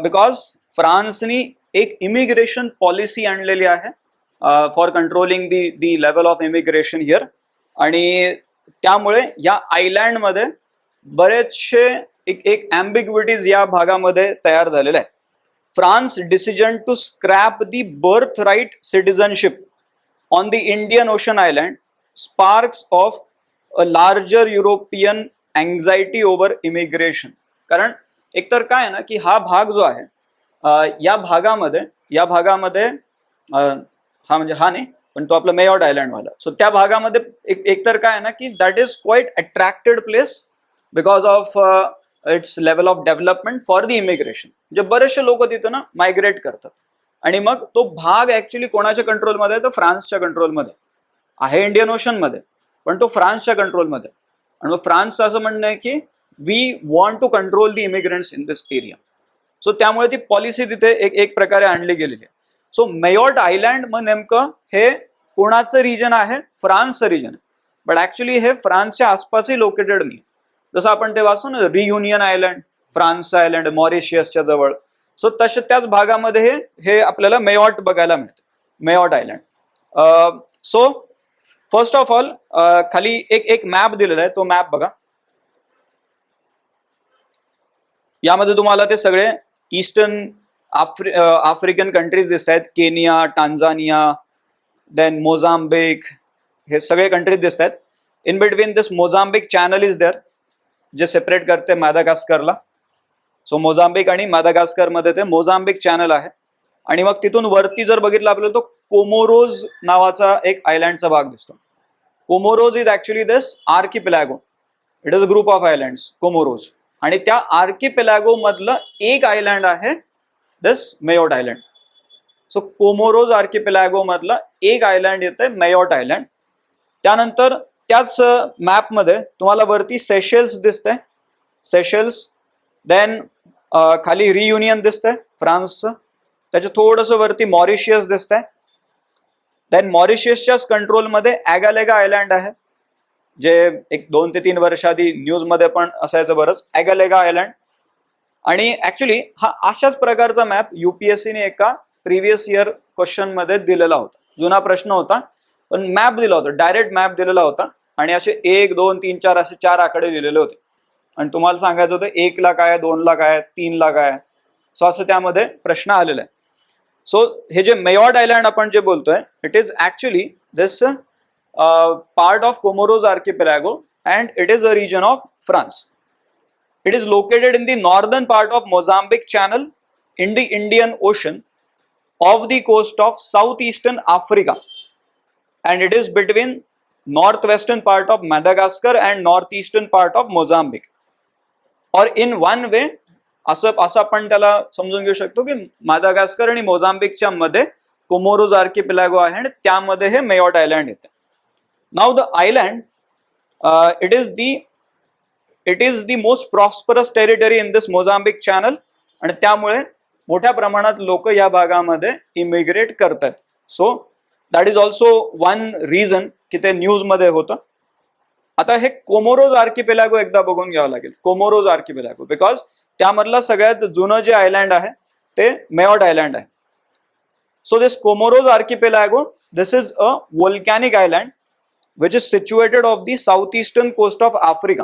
बिकॉज फ्रान्सनी एक इमिग्रेशन पॉलिसी आणलेली आहे for controlling the level of immigration here. आणि त्यामुळे या आयलँडमध्ये बरेचसे एक ॲम्बिग्विटीज या भागामध्ये तयार झालेले आहे. France decision to scrap the birth right citizenship on the Indian Ocean island sparks of a larger European anxiety over immigration. कारण एकतर काय आहे ना की हा भाग जो आहे या भागामध्ये हा म्हणजे हा नाही पण तो आपला मेयॉट आयलँड वाला, सो त्या भागामध्ये एकतर काय आहे ना की that is quite attracted place because of its level of development for the immigration. म्हणजे बरेचसे लोक तिथं ना मायग्रेट करतात. आणि मग तो भाग ऍक्च्युली कोणाच्या कंट्रोलमध्ये आहे? तर फ्रान्सच्या कंट्रोलमध्ये आहे. इंडियन ओशनमध्ये पण तो फ्रान्सच्या कंट्रोलमध्ये. आणि मग फ्रान्सचं असं म्हणणं आहे की we want to control the immigrants in this area. So त्यामुळे ती पॉलिसी तिथे एक प्रकारे आणली गेलेली आहे. सो मेयॉट आयलँड मग नेमकं हे कोणाचं रिजन आहे? फ्रान्सचं रिजन आहे. बट ऍक्च्युली हे फ्रान्सच्या आसपासही लोकेटेड नाही. जसं आपण ते वाचतो ना रियुनियन आयलँड, फ्रान्सचा आयलँड मॉरिशियसच्या जवळ. सो तसे त्याच भागामध्ये हे आपल्याला मेयॉट बघायला मिळतं, Mayotte island. So first of all खाली एक मॅप दिलेला आहे, तो मॅप बघा. यामध्ये तुम्हाला ते सगळे ईस्टर्न आफ्रिकन कंट्रीज दिसत आहेत. केनिया, टांझानिया, देन मोझाम्बिक, हे सगळे कंट्रीज दिसत आहेत. In between this Mozambique Channel is there जे सेपरेट करते मादागास्करला. सो मोझाम्बिक आणि मादागास्कर मध्ये ते मोझाम्बिक चॅनल आहे. आणि मग तिथून वरती जर बघितलं आपल्याला तो कोमोरोज नावाचा एक आयलँडचा भाग दिसतो. Comoros is actually this archipelago. It is a group of islands Comoros. आणि त्या आर्किपेलॅगो मधलं एक आयलँड आहे दिस मेयॉट आयलँड. सो कोमोरोज आर्किपेलॅगो मधलं एक आयलँड येते मेयॉट आयलँड. त्यानंतर त्याच मॅपमध्ये तुम्हाला वरती सेशेल्स दिसतंय, सेशेल्स. देन खाली रियुनियन दिसतंय फ्रान्सचं. त्याच्या थोडंसं वरती मॉरिशियस दिसतंय. देन मॉरिशियसच्याच कंट्रोलमध्ये ॲगालेगा आयलँड आहे, जे एक 2 ते 3 वर्ष आधी न्यूजमध्ये पण असायचं बरंच, ॲगालेगा आयलँड. आणि ऍक्च्युली हा अशाच प्रकारचा मॅप UPSCने एका प्रिव्हियस इयर क्वेश्चन मध्ये दिलेला होता. जुना प्रश्न होता पण मॅप दिला होता, डायरेक्ट मॅप दिलेला होता. आणि असे 1, 2, 3, 4 असे 4 आकडे दिलेले होते. आणि तुम्हाला सांगायचं होतं 1 ला काय, 2 ला काय, 3 ला काय. सो असं त्यामध्ये प्रश्न आलेला आहे. सो हे जे मेयॉट आयलँड आपण जे बोलतोय, it is actually this part of Comoros archipelago and it is a region of France. It is located in the northern part of Mozambique Channel in the Indian Ocean off the coast of southeastern Africa, and it is between northwestern part of Madagascar and northeastern part of Mozambique. Or in one way असं आपण त्याला समजून घेऊ शकतो की Madagascar आणि मोझाम्बिकच्या मध्ये कोमोरोज आर्किपेलॅगो आहे आणि त्यामध्ये हे मेयॉट आयलँड येते. Now the island it is the most prosperous territory in this Mozambique channel. आणि त्यामुळे मोठ्या प्रमाणात लोक या भागामध्ये इमिग्रेट करतात. So that is also one reason की ते न्यूजमध्ये होतं. आता हे कोमोरोज आर्किपेलॅगो एकदा बघून घ्यावं लागेल, कोमोरोज आर्किपेलॅगो, बिकॉज त्यामधलं सगळ्यात जुनं जे आयलँड आहे ते मेयॉट आयलँड आहे. So this Comoros archipelago, this is a volcanic island which is situated off the south eastern coast of Africa.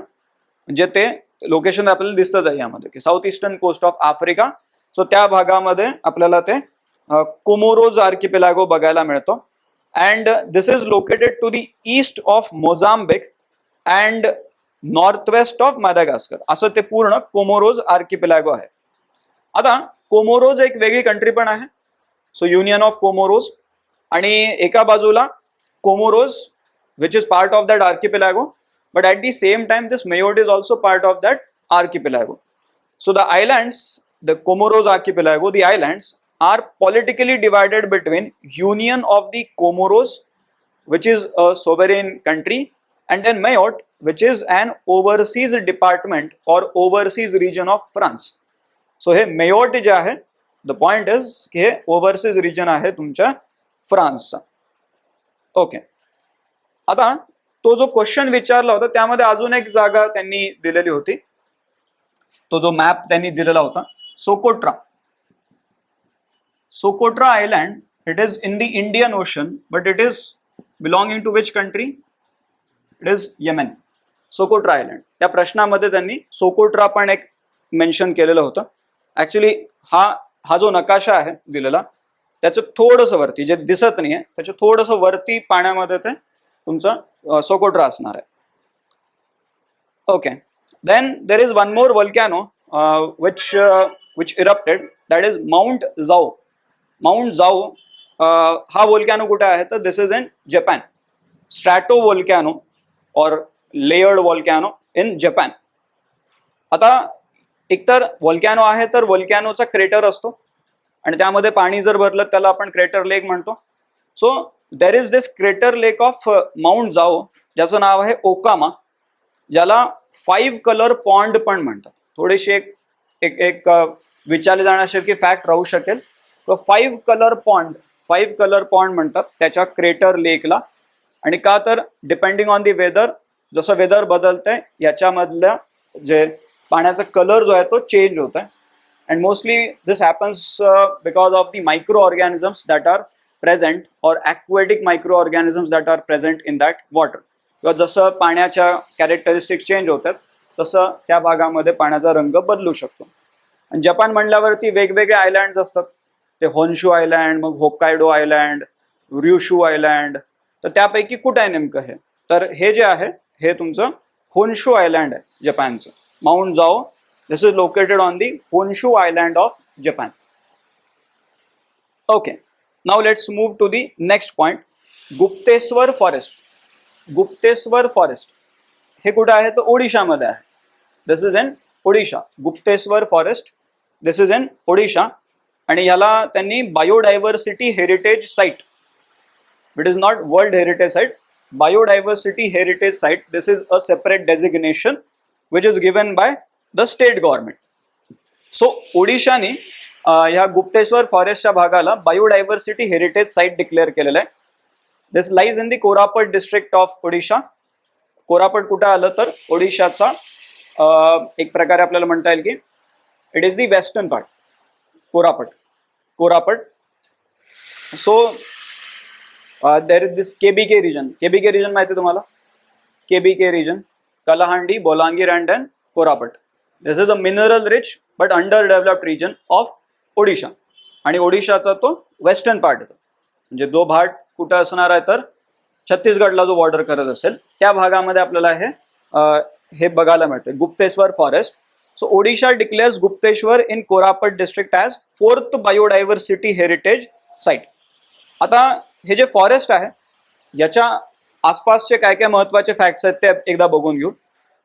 म्हणजे ते लोकेशन आपल्याला दिसतंच आहे यामध्ये की south eastern coast of Africa. So त्या भागामध्ये आपल्याला ते कोमोरोज आर्किपेलॅगो बघायला मिळतो. And this is located to the east of Mozambique and north west of Madagascar. असं ते पूर्ण कोमोरोज आर्किपेलॅगो आहे. आता कोमोरोज एक वेगळी कंट्री पण आहे. So Union of Comoros. आणि एका बाजूला Comoros which is part of that archipelago. But at the same time, this Mayotte is also part of that archipelago. So the islands, the Comoros archipelago, the islands are politically divided between Union of the Comoros, which is a sovereign country, and then Mayotte, which is an overseas department or overseas region of France. So हे Mayotte जे आहे, the point is की हे overseas region आहे तुमच्या फ्रान्सचा. Okay, आता तो जो क्वेश्चन विचारला होता त्यामध्ये अजून एक जागा त्यांनी दिलेली होती, तो जो मॅप त्यांनी दिलेला होता, Socotra. Socotra island, it is in the Indian Ocean, but it is belonging to which country? It is Yemen. Socotra island, त्या प्रश्नामध्ये त्यांनी सोकोट्रा पण एक मेन्शन केलेलं होतं. ऍक्च्युली हा जो नकाशा आहे दिलेला, त्याचं थोडंसं वरती, जे दिसत नाहीये त्याच्या थोडंसं वरती पाण्यामध्ये ते तुमचं सोकोट्रा असणार आहे. Okay, then there is one more volcano which erupted, that is Mount Zhao. Mount Zao हा वोल्कॅनो कुठे आहे तर this is in Japan. Strato volcano or layered वोल्कॅनो in Japan. आता एकतर वोल्कॅनो आहे तर वोल्कॅनोचा क्रेटर असतो आणि त्यामध्ये पाणी जर भरलं त्याला आपण क्रेटर लेक म्हणतो. So there is this crater lake of mount जाओ, ज्याचं नाव आहे ओकामा, ज्याला 5 कलर पॉन्ड पण म्हणतात. थोडीशी एक विचारले जाण्यासारखी फॅक्ट राहू शकेल. 5 कलर पॉन्ड म्हणतात त्याच्या क्रेटर लेकला. आणि का तर डिपेंडिंग ऑन दी वेदर, जसं वेदर बदलतंय याच्यामधल्या जे पाण्याचा कलर जो आहे तो चेंज होत आहे. And mostly this happens because of the micro organisms that are present or aquatic micro organisms that are present in that water. किंवा जसं पाण्याच्या कॅरेक्टरिस्टिक्स चेंज होतात तसं त्या भागामध्ये पाण्याचा रंग बदलू शकतो. आणि जपान म्हणल्यावरती वेगवेगळे आयलँड्स असतात, ते होन्शू आयलँड, मग होक्कायडो आयलँड, ryushu आयलँड. तर त्यापैकी कुठं आहे नेमकं हे, तर हे जे आहे हे तुमचं होन्शू आयलँड आहे जपानचं. Mount Zao, this is located on the Honshu island of Japan. Okay, now let's move to the next point, Gupteshwar forest. Gupteshwar forest हे कुठं आहे तर ओडिशामध्ये आहे. This is in Odisha. Gupteshwar forest, this is in Odisha. आणि ह्याला त्यांनी biodiversity heritage site, it is not world heritage site, biodiversity heritage site, this is a separate designation which is given by the state government. So ओडिशाने ह्या गुप्तेश्वर फॉरेस्टच्या भागाला biodiversity heritage site declare केलेलं आहे. This lies in the Koraput district of Odisha. Koraput कुठं आलं तर ओडिशाचा एक प्रकारे आपल्याला म्हणता येईल की it is the western part. Koraput. So there is this KBK region. KBK region माहिती तुम्हाला? KBK region, Kalahandi, Bolangir and then Koraput. This is a mineral rich but under developed region of Odisha. आणि ओडिशाचा तो वेस्टर्न पार्ट येतो, म्हणजे जो भाग कुठं असणार आहे तर छत्तीसगडला जो बॉर्डर करत असेल त्या भागामध्ये आपल्याला हे बघायला मिळते Gupteshwar forest. So Odisha declares Gupteshwar in Korapat district as 4th biodiversity heritage site. आता हे जे फॉरेस्ट आहे याच्या आसपासचे काय काय महत्वाचे फॅक्ट्स आहेत ते एकदा बघून घेऊ.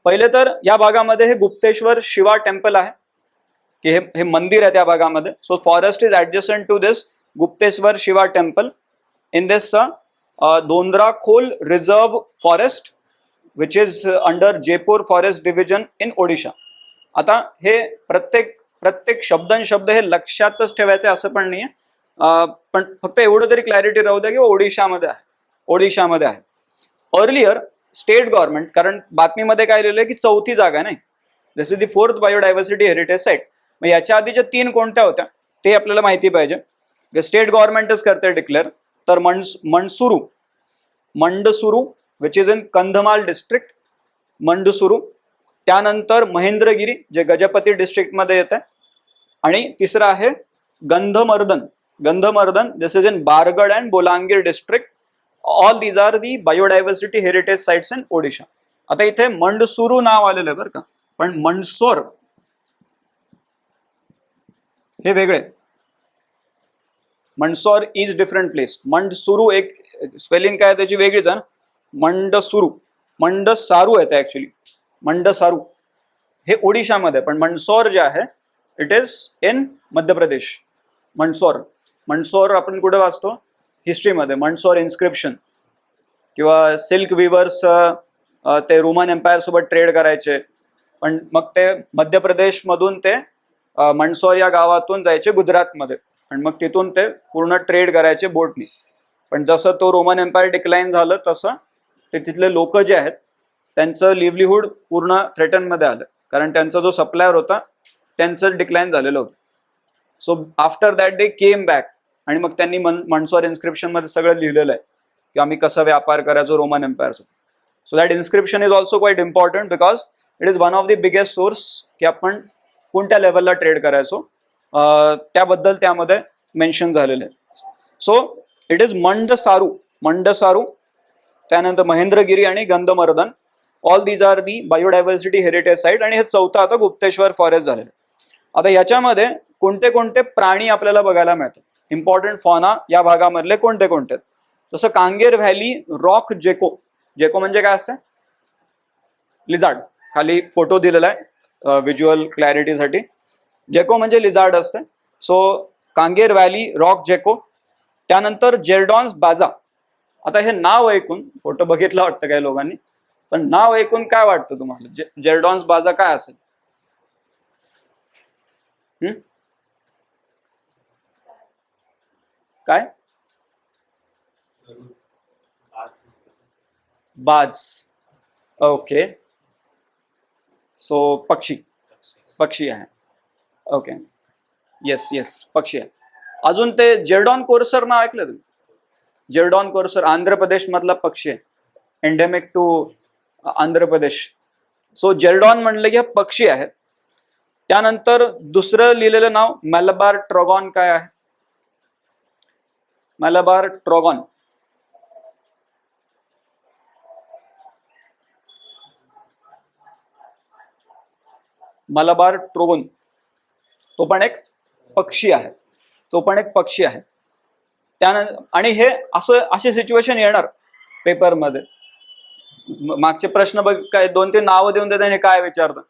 पहिले तर या भागामध्ये हे गुप्तेश्वर शिवा टेम्पल आहे, की हे मंदिर आहे त्या भागामध्ये. So forest is adjacent to this Gupteshwar Shiva temple in this Dondrakhol reserve forest which is under Jeypore forest division in Odisha. आता हे प्रत्येक शब्द हे लक्षातच ठेवायचे असं पण नाहीये, पण फक्त एवढं तरी क्लॅरिटी राहू द्या की ओडिशामध्ये आहे. अर्लियर स्टेट गव्हर्नमेंट, कारण बातमीमध्ये काय लिहिलंय की 4थी जागा नाही, this is the 4th biodiversity heritage site. मग याच्या आधीच्या 3 कोणत्या होत्या ते आपल्याला माहिती पाहिजे. स्टेट गव्हर्नमेंटच करते डिक्लेअर. तर Mandasuru which is in Kandhamal district, Mandasuru. त्यानंतर महेंद्रगिरी जे गजपती डिस्ट्रिक्ट मध्ये येते. आणि तिसरं आहे Gandhamardan, this is in Bargarh and Bolangir district. All these are the biodiversity heritage sites in Odisha. आता इथे मंडसुरू नाव आलेलं आहे बरं का, पण मंडसोर हे वेगळे. मंडसोर इज डिफरंट प्लेस. मंडसुरू एक स्पेलिंग काय त्याची वेगळीच आहे ना. मंडसारू आहे ऍक्च्युली. मंडसारू हे ओडिशामध्ये, पण मंडसोर जे आहे it is in Madhya Pradesh. मंडसोर आपण कुठे वाचतो हिस्ट्रीमध्ये, मंडसोर इन्स्क्रिप्शन किंवा सिल्क विवर्स ते रोमन एम्पायर सोबत ट्रेड करायचे, पण मग ते मध्य प्रदेश मधून ते मंडसौर या गावातून जायचे गुजरातमध्ये, आणि मग तिथून ते पूर्ण ट्रेड करायचे बोटनी. पण जसं तो रोमन एम्पायर डिक्लाइन झालं तसं ते तिथले लोक जे आहेत त्यांचं लिव्हलीहूड पूर्ण थ्रेटनमध्ये आलं, कारण त्यांचा जो सप्लायर होता त्यांचं डिक्लाइन झालेलं होतं. So after that they came back, आणि मग त्यांनी मंडसौर इन्स्क्रिप्शन मध्ये सगळं लिहिलेलं आहे की आम्ही कसं व्यापार करायचो रोमन एम्पायर सोबत. So that inscription is also quite important because it is one of the biggest source की आपण कोणत्या लेवलला ट्रेड करायचो त्याबद्दल त्यामध्ये मेन्शन झालेलं आहे. सो इट इज मंडसारू, त्यानंतर महेंद्रगिरी आणि Gandhamardan, all these are the biodiversity heritage site, आणि हे चौथं आता गुप्तेश्वर फॉरेस्ट झालेलं आहे. आता याच्यामध्ये कोणते कोणते प्राणी आपल्याला बघायला मिळतात, इम्पॉर्टंट फॉना या भागामधले कोणते कोणते. जसं कांगेर व्हॅली रॉक जेको, जेको म्हणजे काय असतं, लिझार्ड, खाली फोटो दिलेला आहे व्हिज्युअल क्लॅरिटीसाठी. जेको म्हणजे लिझार्ड असते. सो कांगेर व्हॅली रॉक जेको. त्यानंतर जेरडॉन्स बाजा. आता हे नाव ऐकून, फोटो बघितला वाटतं काही लोकांनी, पण नाव ऐकून काय वाटतं तुम्हाला, जेरडॉन्स बाजा काय असेल? काय? बाज. ओके, सो पक्षी आहे. ओके, येस येस, पक्षी आहे. अजून ते जेरडॉन कोर्सर नाव ऐकलं तुम्ही? जेरडॉन कोर्सर आंध्र प्रदेश मधला पक्षी आहे, endemic to Andhra Pradesh. So Jerdon म्हणलं की पक्षी आहे. त्यानंतर दुसरं लिहिलेलं नाव मलबार ट्रॉगॉन काय आहे? मलबार ट्रॉगॉन. मलबार ट्रोगोन, तो पण एक पक्षी आहे. त्यानंतर, आणि हे असे सिच्युएशन येणार पेपरमध्ये. मागचे प्रश्न बघ, काय 2-3 नावं देऊन देतात, हे काय विचारतात.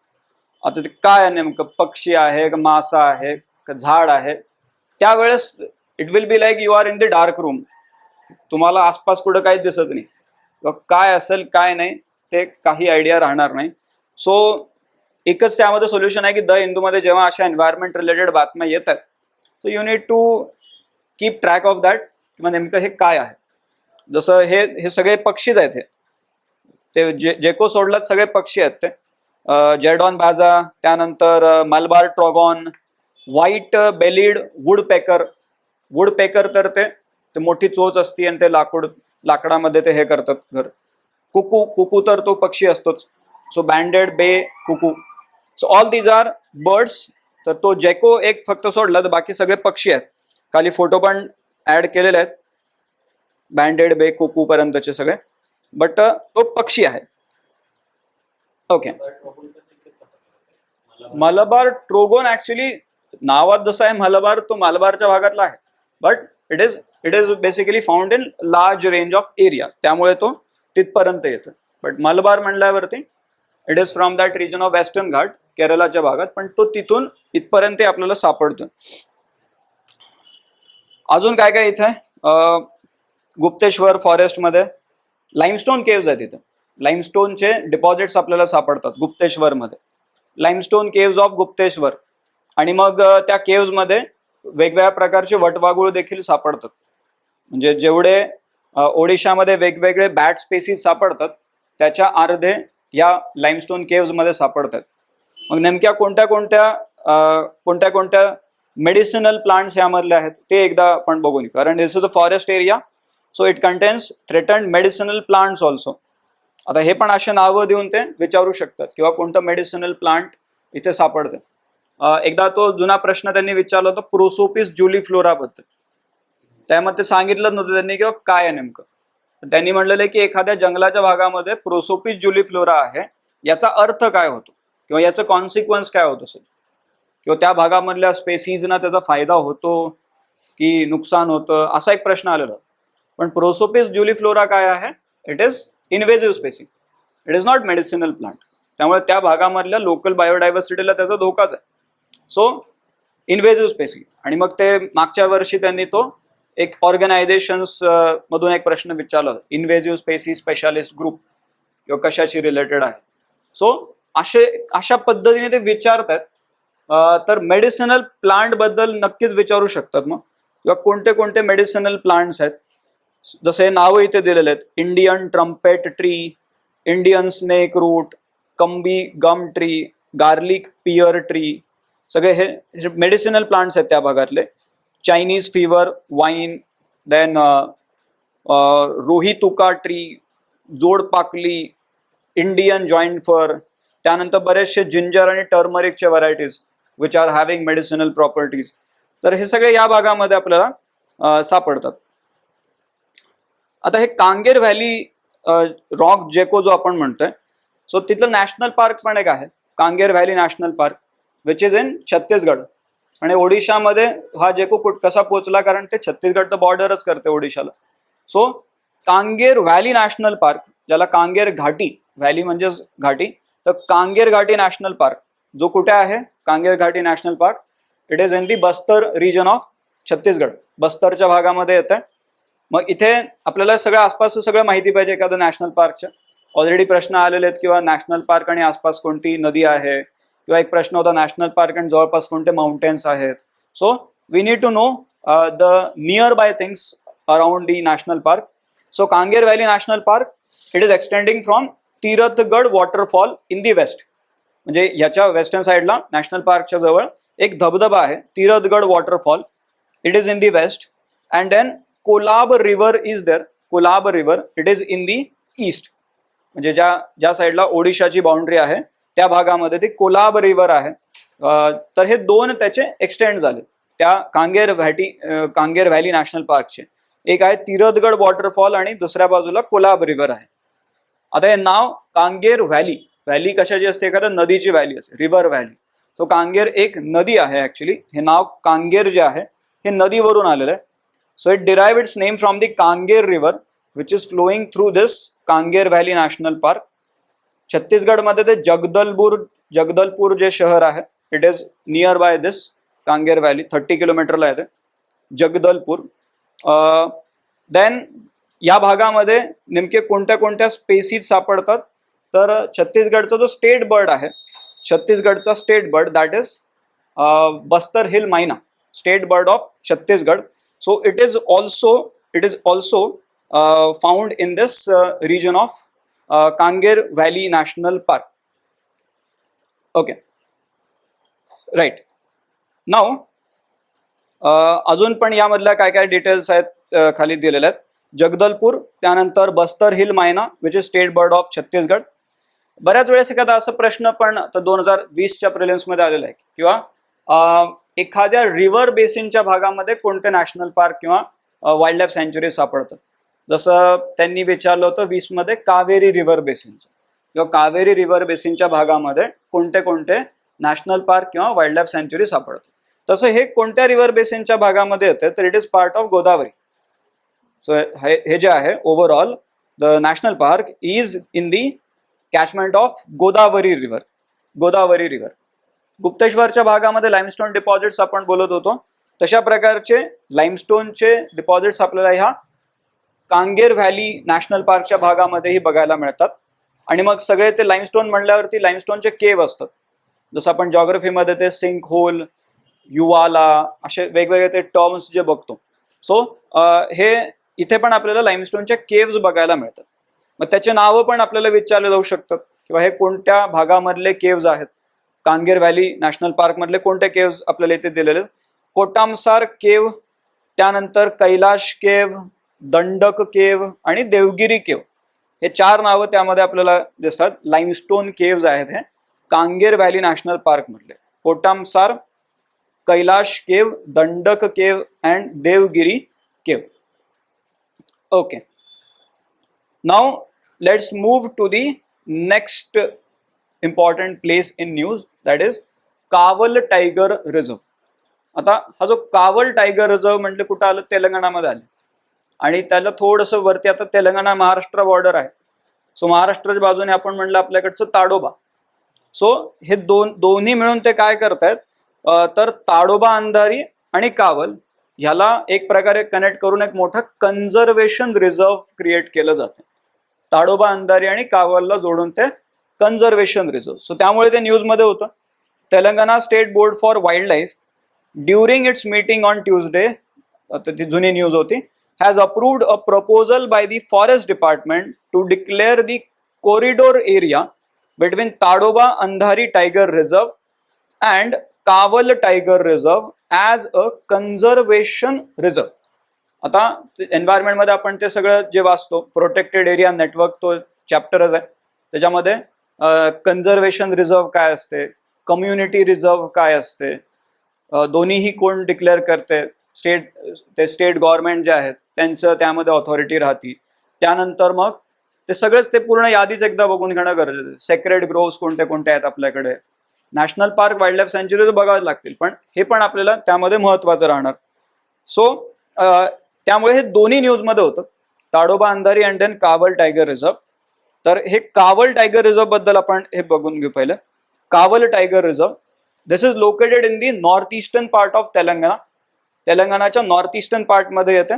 आता ते काय नेमकं, पक्षी आहे का मासा आहे का झाड आहे? त्यावेळेस it will be like you are in the dark room. तुम्हाला आसपास कुठं काहीच दिसत नाही, काय असेल काय नाही ते काही आयडिया राहणार नाही. सो एकच त्यामध्ये सोल्युशन आहे की द हिंदूमध्ये जेव्हा अशा एन्व्हायरमेंट रिलेटेड बातम्या येतात, so you need to keep track of that, किंवा नेमकं हे काय आहे. जसं हे सगळे पक्षीच आहेत, ते जेको सोडलात सगळे पक्षी आहेत ते. जेरडॉन बाजा, त्यानंतर मलबार ट्रॉगॉन, व्हाईट बेलीड वुडपेकर तर ते मोठी चोच असते आणि ते लाकडामध्ये ते हे करतात घर. कुकू तर तो पक्षी असतोच. So banded bay cuckoo. So all these are birds. तर तो जेको एक फक्त सोडला तर बाकी सगळे पक्षी आहेत. खाली फोटो पण ऍड केलेले आहेत बँडेड बे कुकू पर्यंतचे सगळे, बट तो पक्षी आहे. ओके. मलबार ट्रोगोन ऍक्च्युली नावात जसं आहे मलबार, तो मलबारच्या भागातला आहे, but it is basically found in large range of area, त्यामुळे तो तिथपर्यंत येतो. बट मलबार म्हणल्यावरती it is from that region of western Ghat, केरळाच्या भागात, पण तो तिथून इथपर्यंत आपल्याला सापडतो. अजून काय काय इथे गुप्तेश्वर फॉरेस्ट मध्ये लाईमस्टोन केव्ज आहेत. इथे लाईमस्टोनचे डिपॉझिट्स आपल्याला सापडतात गुप्तेश्वर मध्ये, लाईमस्टोन केव्ज ऑफ गुप्तेश्वर. आणि मग त्या केव्ज मध्ये वेगवेगळ्या प्रकारचे वटवाघूळ देखील सापडतात. म्हणजे जेवढे ओडिशामध्ये वेगवेगळे बॅट स्पेसीज सापडतात त्याच्या अर्धे या लाईमस्टोन केव्ज मध्ये सापडतात. मग नेमक्या कोणत्या कोणत्या मेडिसिनल प्लांट्स यामधले आहेत ते एकदा आपण बघून, कारण this is a forest area, so it contains threatened medicinal plants also. आता हे पण असे नावं देऊन ते विचारू शकतात किंवा कोणतं मेडिसिनल प्लांट इथे सापडते. एकदा तो जुना प्रश्न त्यांनी विचारला होता प्रोसोपिस जुलिफ्लोरा बद्दल. त्यामध्ये सांगितलं नव्हतं त्यांनी किंवा काय आहे नेमकं. त्यांनी म्हणलेलं आहे की एखाद्या जंगलाच्या भागामध्ये प्रोसोपिस जुलिफ्लोरा आहे, याचा अर्थ काय होतो किंवा याचं कॉन्सिक्वन्स काय होत असेल, किंवा त्या भागामधल्या स्पेसीजना त्याचा फायदा होतो की नुकसान होतं, असा एक प्रश्न आलेला. पण प्रोसोपिस जुलिफ्लोरा काय आहे, it is invasive species, it is not medicinal plant. त्यामुळे त्या भागामधल्या लोकल बायोडायव्हर्सिटीला त्याचा धोकाच आहे. So invasive species. आणि मग ते मागच्या वर्षी त्यांनी तो एक ऑर्गनायझेशन्स मधून एक प्रश्न विचारला, इन्व्हेजिव्ह स्पेसी स्पेशालिस्ट ग्रुप. किंवा कशाशी रिलेटेड आहे. सो अशा पद्धतीने ते विचारतात. तर मेडिसिनल प्लांट बद्दल नक्कीच विचारू शकतात मग, किंवा कोणते कोणते मेडिसिनल प्लांट्स आहेत. जसे नाव इथे दिलेले आहेत, Indian trumpet tree, Indian snake root, kumbi gum tree, garlic pear tree, सगळे हे मेडिसिनल प्लांट्स आहेत त्या भागातले. Chinese fever vine, then rohituka tree, jodpakli, Indian joint fir, त्यानंतर बरेचसे जिंजर आणि टर्मरिकचे varieties which are having medicinal properties. तर हे सगळे या भागामध्ये आपल्याला सापडतात. आता हे कांगेर व्हॅली रॉक जेको जो आपण म्हणतोय, सो तिथलं नॅशनल पार्क पण एक आहे, Kanger valley national park, which is in Chhattisgarh. आणि ओडिशामध्ये हा जेको कसा पोहोचला, कारण ते छत्तीसगड तर बॉर्डरच करते ओडिशाला. So Kanger valley national park, ज्याला कांगेर घाटी, व्हॅली म्हणजेच घाटी, तर कांगेर घाटी नॅशनल पार्क जो कुठे आहे, Kanger Ghati national park, it is in the Bastar region of Chhattisgarh, बस्तरच्या भागामध्ये येतं. मग इथे आपल्याला सगळं आसपासचं सगळं माहिती पाहिजे एखादं नॅशनल पार्कच्या. ऑलरेडी प्रश्न आलेले आहेत, किंवा नॅशनल पार्क आणि आसपास कोणती नदी आहे, किंवा एक प्रश्न होता नॅशनल पार्क आणि जवळपास कोणते माउंटेन्स आहेत. So we need to know the near by things around the national park. So Kanger valley national park, it is extending from Tirathgarh waterfall in the west. म्हणजे याच्या वेस्टर्न साईडला नॅशनल पार्कच्या जवळ एक धबधबा आहे, Tirathgarh waterfall, it is in the west. And then Kolab river is there, Kolab river, it is in the east. म्हणजे ज्या साईडला ओडिशाची बाउंड्री आहे त्या भागामध्ये ते कोलाब रिव्हर आहे. तर हे दोन त्याचे एक्सटेंड झाले त्या कांगेर व्हॅली नॅशनल पार्कचे. एक आहे तीरथगड वॉटरफॉल आणि दुसऱ्या बाजूला कोलाब रिव्हर आहे. आता हे नाव कांगेर व्हॅली, व्हॅली कशाची असते, एखाद्या नदीची व्हॅली असते, रिव्हर व्हॅली. तो कांगेर एक नदी आहे ऍक्च्युली. हे नाव कांगेर जे आहे हे नदीवरून आलेलं आहे. So it derive it's name from the Kanger river which is flowing through this Kanger valley national park. छत्तीसगडमध्ये ते जगदलपूर जे शहर आहे, it is near by this Kanger valley, 30 किलोमीटरला येते जगदलपूर. देन या भागामध्ये नेमके कोणत्या कोणत्या स्पेसीज सापडतात, तर छत्तीसगडचा जो स्टेट बर्ड आहे, छत्तीसगडचा state bird, that is Bastar hill myna, state bird of Chhattisgarh. So it is also found in this region of Kanger valley national park. Okay, right. नाव अजून पण यामधल्या काय काय डिटेल्स आहेत खाली दिलेल्या आहेत. जगदलपूर, त्यानंतर बस्तर हिल मैना which is state bird of Chhattisgarh. बऱ्याच वेळेस एखादा असा प्रश्न पण 2020च्या प्रिलिम्समध्ये आलेला आहे, किंवा एखाद्या रिव्हर बेसिनच्या भागामध्ये कोणते नॅशनल पार्क किंवा वाईल्ड लाईफ सँच्युरी सापडतात. जसं त्यांनी विचारलं होतं 20 मध्ये कावेरी रिव्हर बेसिनचं, किंवा कावेरी रिव्हर बेसिनच्या भागामध्ये कोणते कोणते नॅशनल पार्क किंवा वाईल्ड लाईफ सँच्युरी सापडतात. तसं हे कोणत्या रिव्हर बेसिनच्या भागामध्ये येते, तर it is part of Godavari. So हे जे आहे overall the national park is in the catchment of Godavari river. Godavari river. गुप्तेश्वरच्या भागामध्ये लाईमस्टोन डिपॉझिट्स आपण बोलत होतो, तशा प्रकारचे लाईमस्टोनचे डिपॉझिट्स आपल्याला ह्या कांगेर व्हॅली नॅशनल पार्कच्या भागामध्येही बघायला मिळतात. आणि मग सगळे ते लाईमस्टोन म्हणल्यावरती लाईमस्टोनचे केव असतात. जसं आपण जॉग्रफीमध्ये ते सिंक होल, युवाला, असे वेगवेगळे ते टर्म्स जे बघतो. सो हे इथे पण आपल्याला लाईमस्टोनचे केव्स बघायला मिळतात. मग त्याचे नावं पण आपल्याला विचारले जाऊ शकतात, किंवा हे कोणत्या भागामधले केव्ज आहेत. कांगेर व्हॅली नॅशनल पार्क मधले कोणते केव्ज आपल्याला इथे दिलेले, कोटामसार केव, त्यानंतर कैलाश केव, दंडक केव आणि देवगिरी केव, हे 4 नावं त्यामध्ये आपल्याला दिसतात. लाईमस्टोन केव्ज आहेत हे कांगेर व्हॅली नॅशनल पार्क मधले. कोटामसार, कैलाश केव, दंडक केव and Devgiri cave. Okay, now let's move to the next important place in news, that is Kawal tiger reserve. आता हा जो कावल टायगर रिझर्व म्हणजे कुठं आलं, तेलंगणामध्ये आलं. आणि त्याला थोडंसं वरती आता तेलंगणा महाराष्ट्र बॉर्डर आहे. सो महाराष्ट्राच्या बाजूने आपण म्हणलं आपल्याकडचं ताडोबा. सो हे दोन्ही मिळून ते काय करतायत, तर ताडोबा अंधारी आणि कावल ह्याला एक प्रकारे कनेक्ट करून एक मोठं कन्झर्वेशन रिझर्व क्रिएट केलं जातं. ताडोबा अंधारी आणि कावलला जोडून ते कन्झर्वेशन रिझर्व. सो त्यामुळे ते न्यूजमध्ये होतं. Telangana state board for wild life during it's meeting on Tuesday, ती जुनी न्यूज होती, has approved a proposal by the forest department to declare the corridor area between Tadoba Andhari Tiger Reserve and Kaval Tiger Reserve as a conservation reserve. आता environment मध्ये आपण ते सगळं जे वाचतो, प्रोटेक्टेड एरिया नेटवर्क तो चॅप्टरच आहे, त्याच्यामध्ये कन्झर्वेशन रिझर्व काय असते, कम्युनिटी रिझर्व काय असते, दोन्हीही कोण डिक्लेअर करते, स्टेट गव्हर्नमेंट जे आहेत त्यांचं त्यामध्ये ऑथॉरिटी राहते. त्यानंतर मग ते सगळेच ते पूर्ण यादीच एकदा बघून घेणं गरजेचं आहे. सेक्रेड ग्रोव्स कोणते कोणते आहेत आपल्याकडे, नॅशनल पार्क, वाईल्ड लाईफ सँच्युरी बघावे लागतील, पण हे पण आपल्याला त्यामध्ये महत्वाचं राहणार. सो त्यामुळे हे दोन्ही न्यूजमध्ये होतं, Tadoba Andhari and then Kawal tiger reserve. तर हे कावल टायगर रिझर्व बद्दल आपण हे बघून घेऊ पहिलं. Kawal tiger reserve, this is located in the north eastern part of Telangana. तेलंगणाच्या नॉर्थ ईस्टर्न पार्टमध्ये येते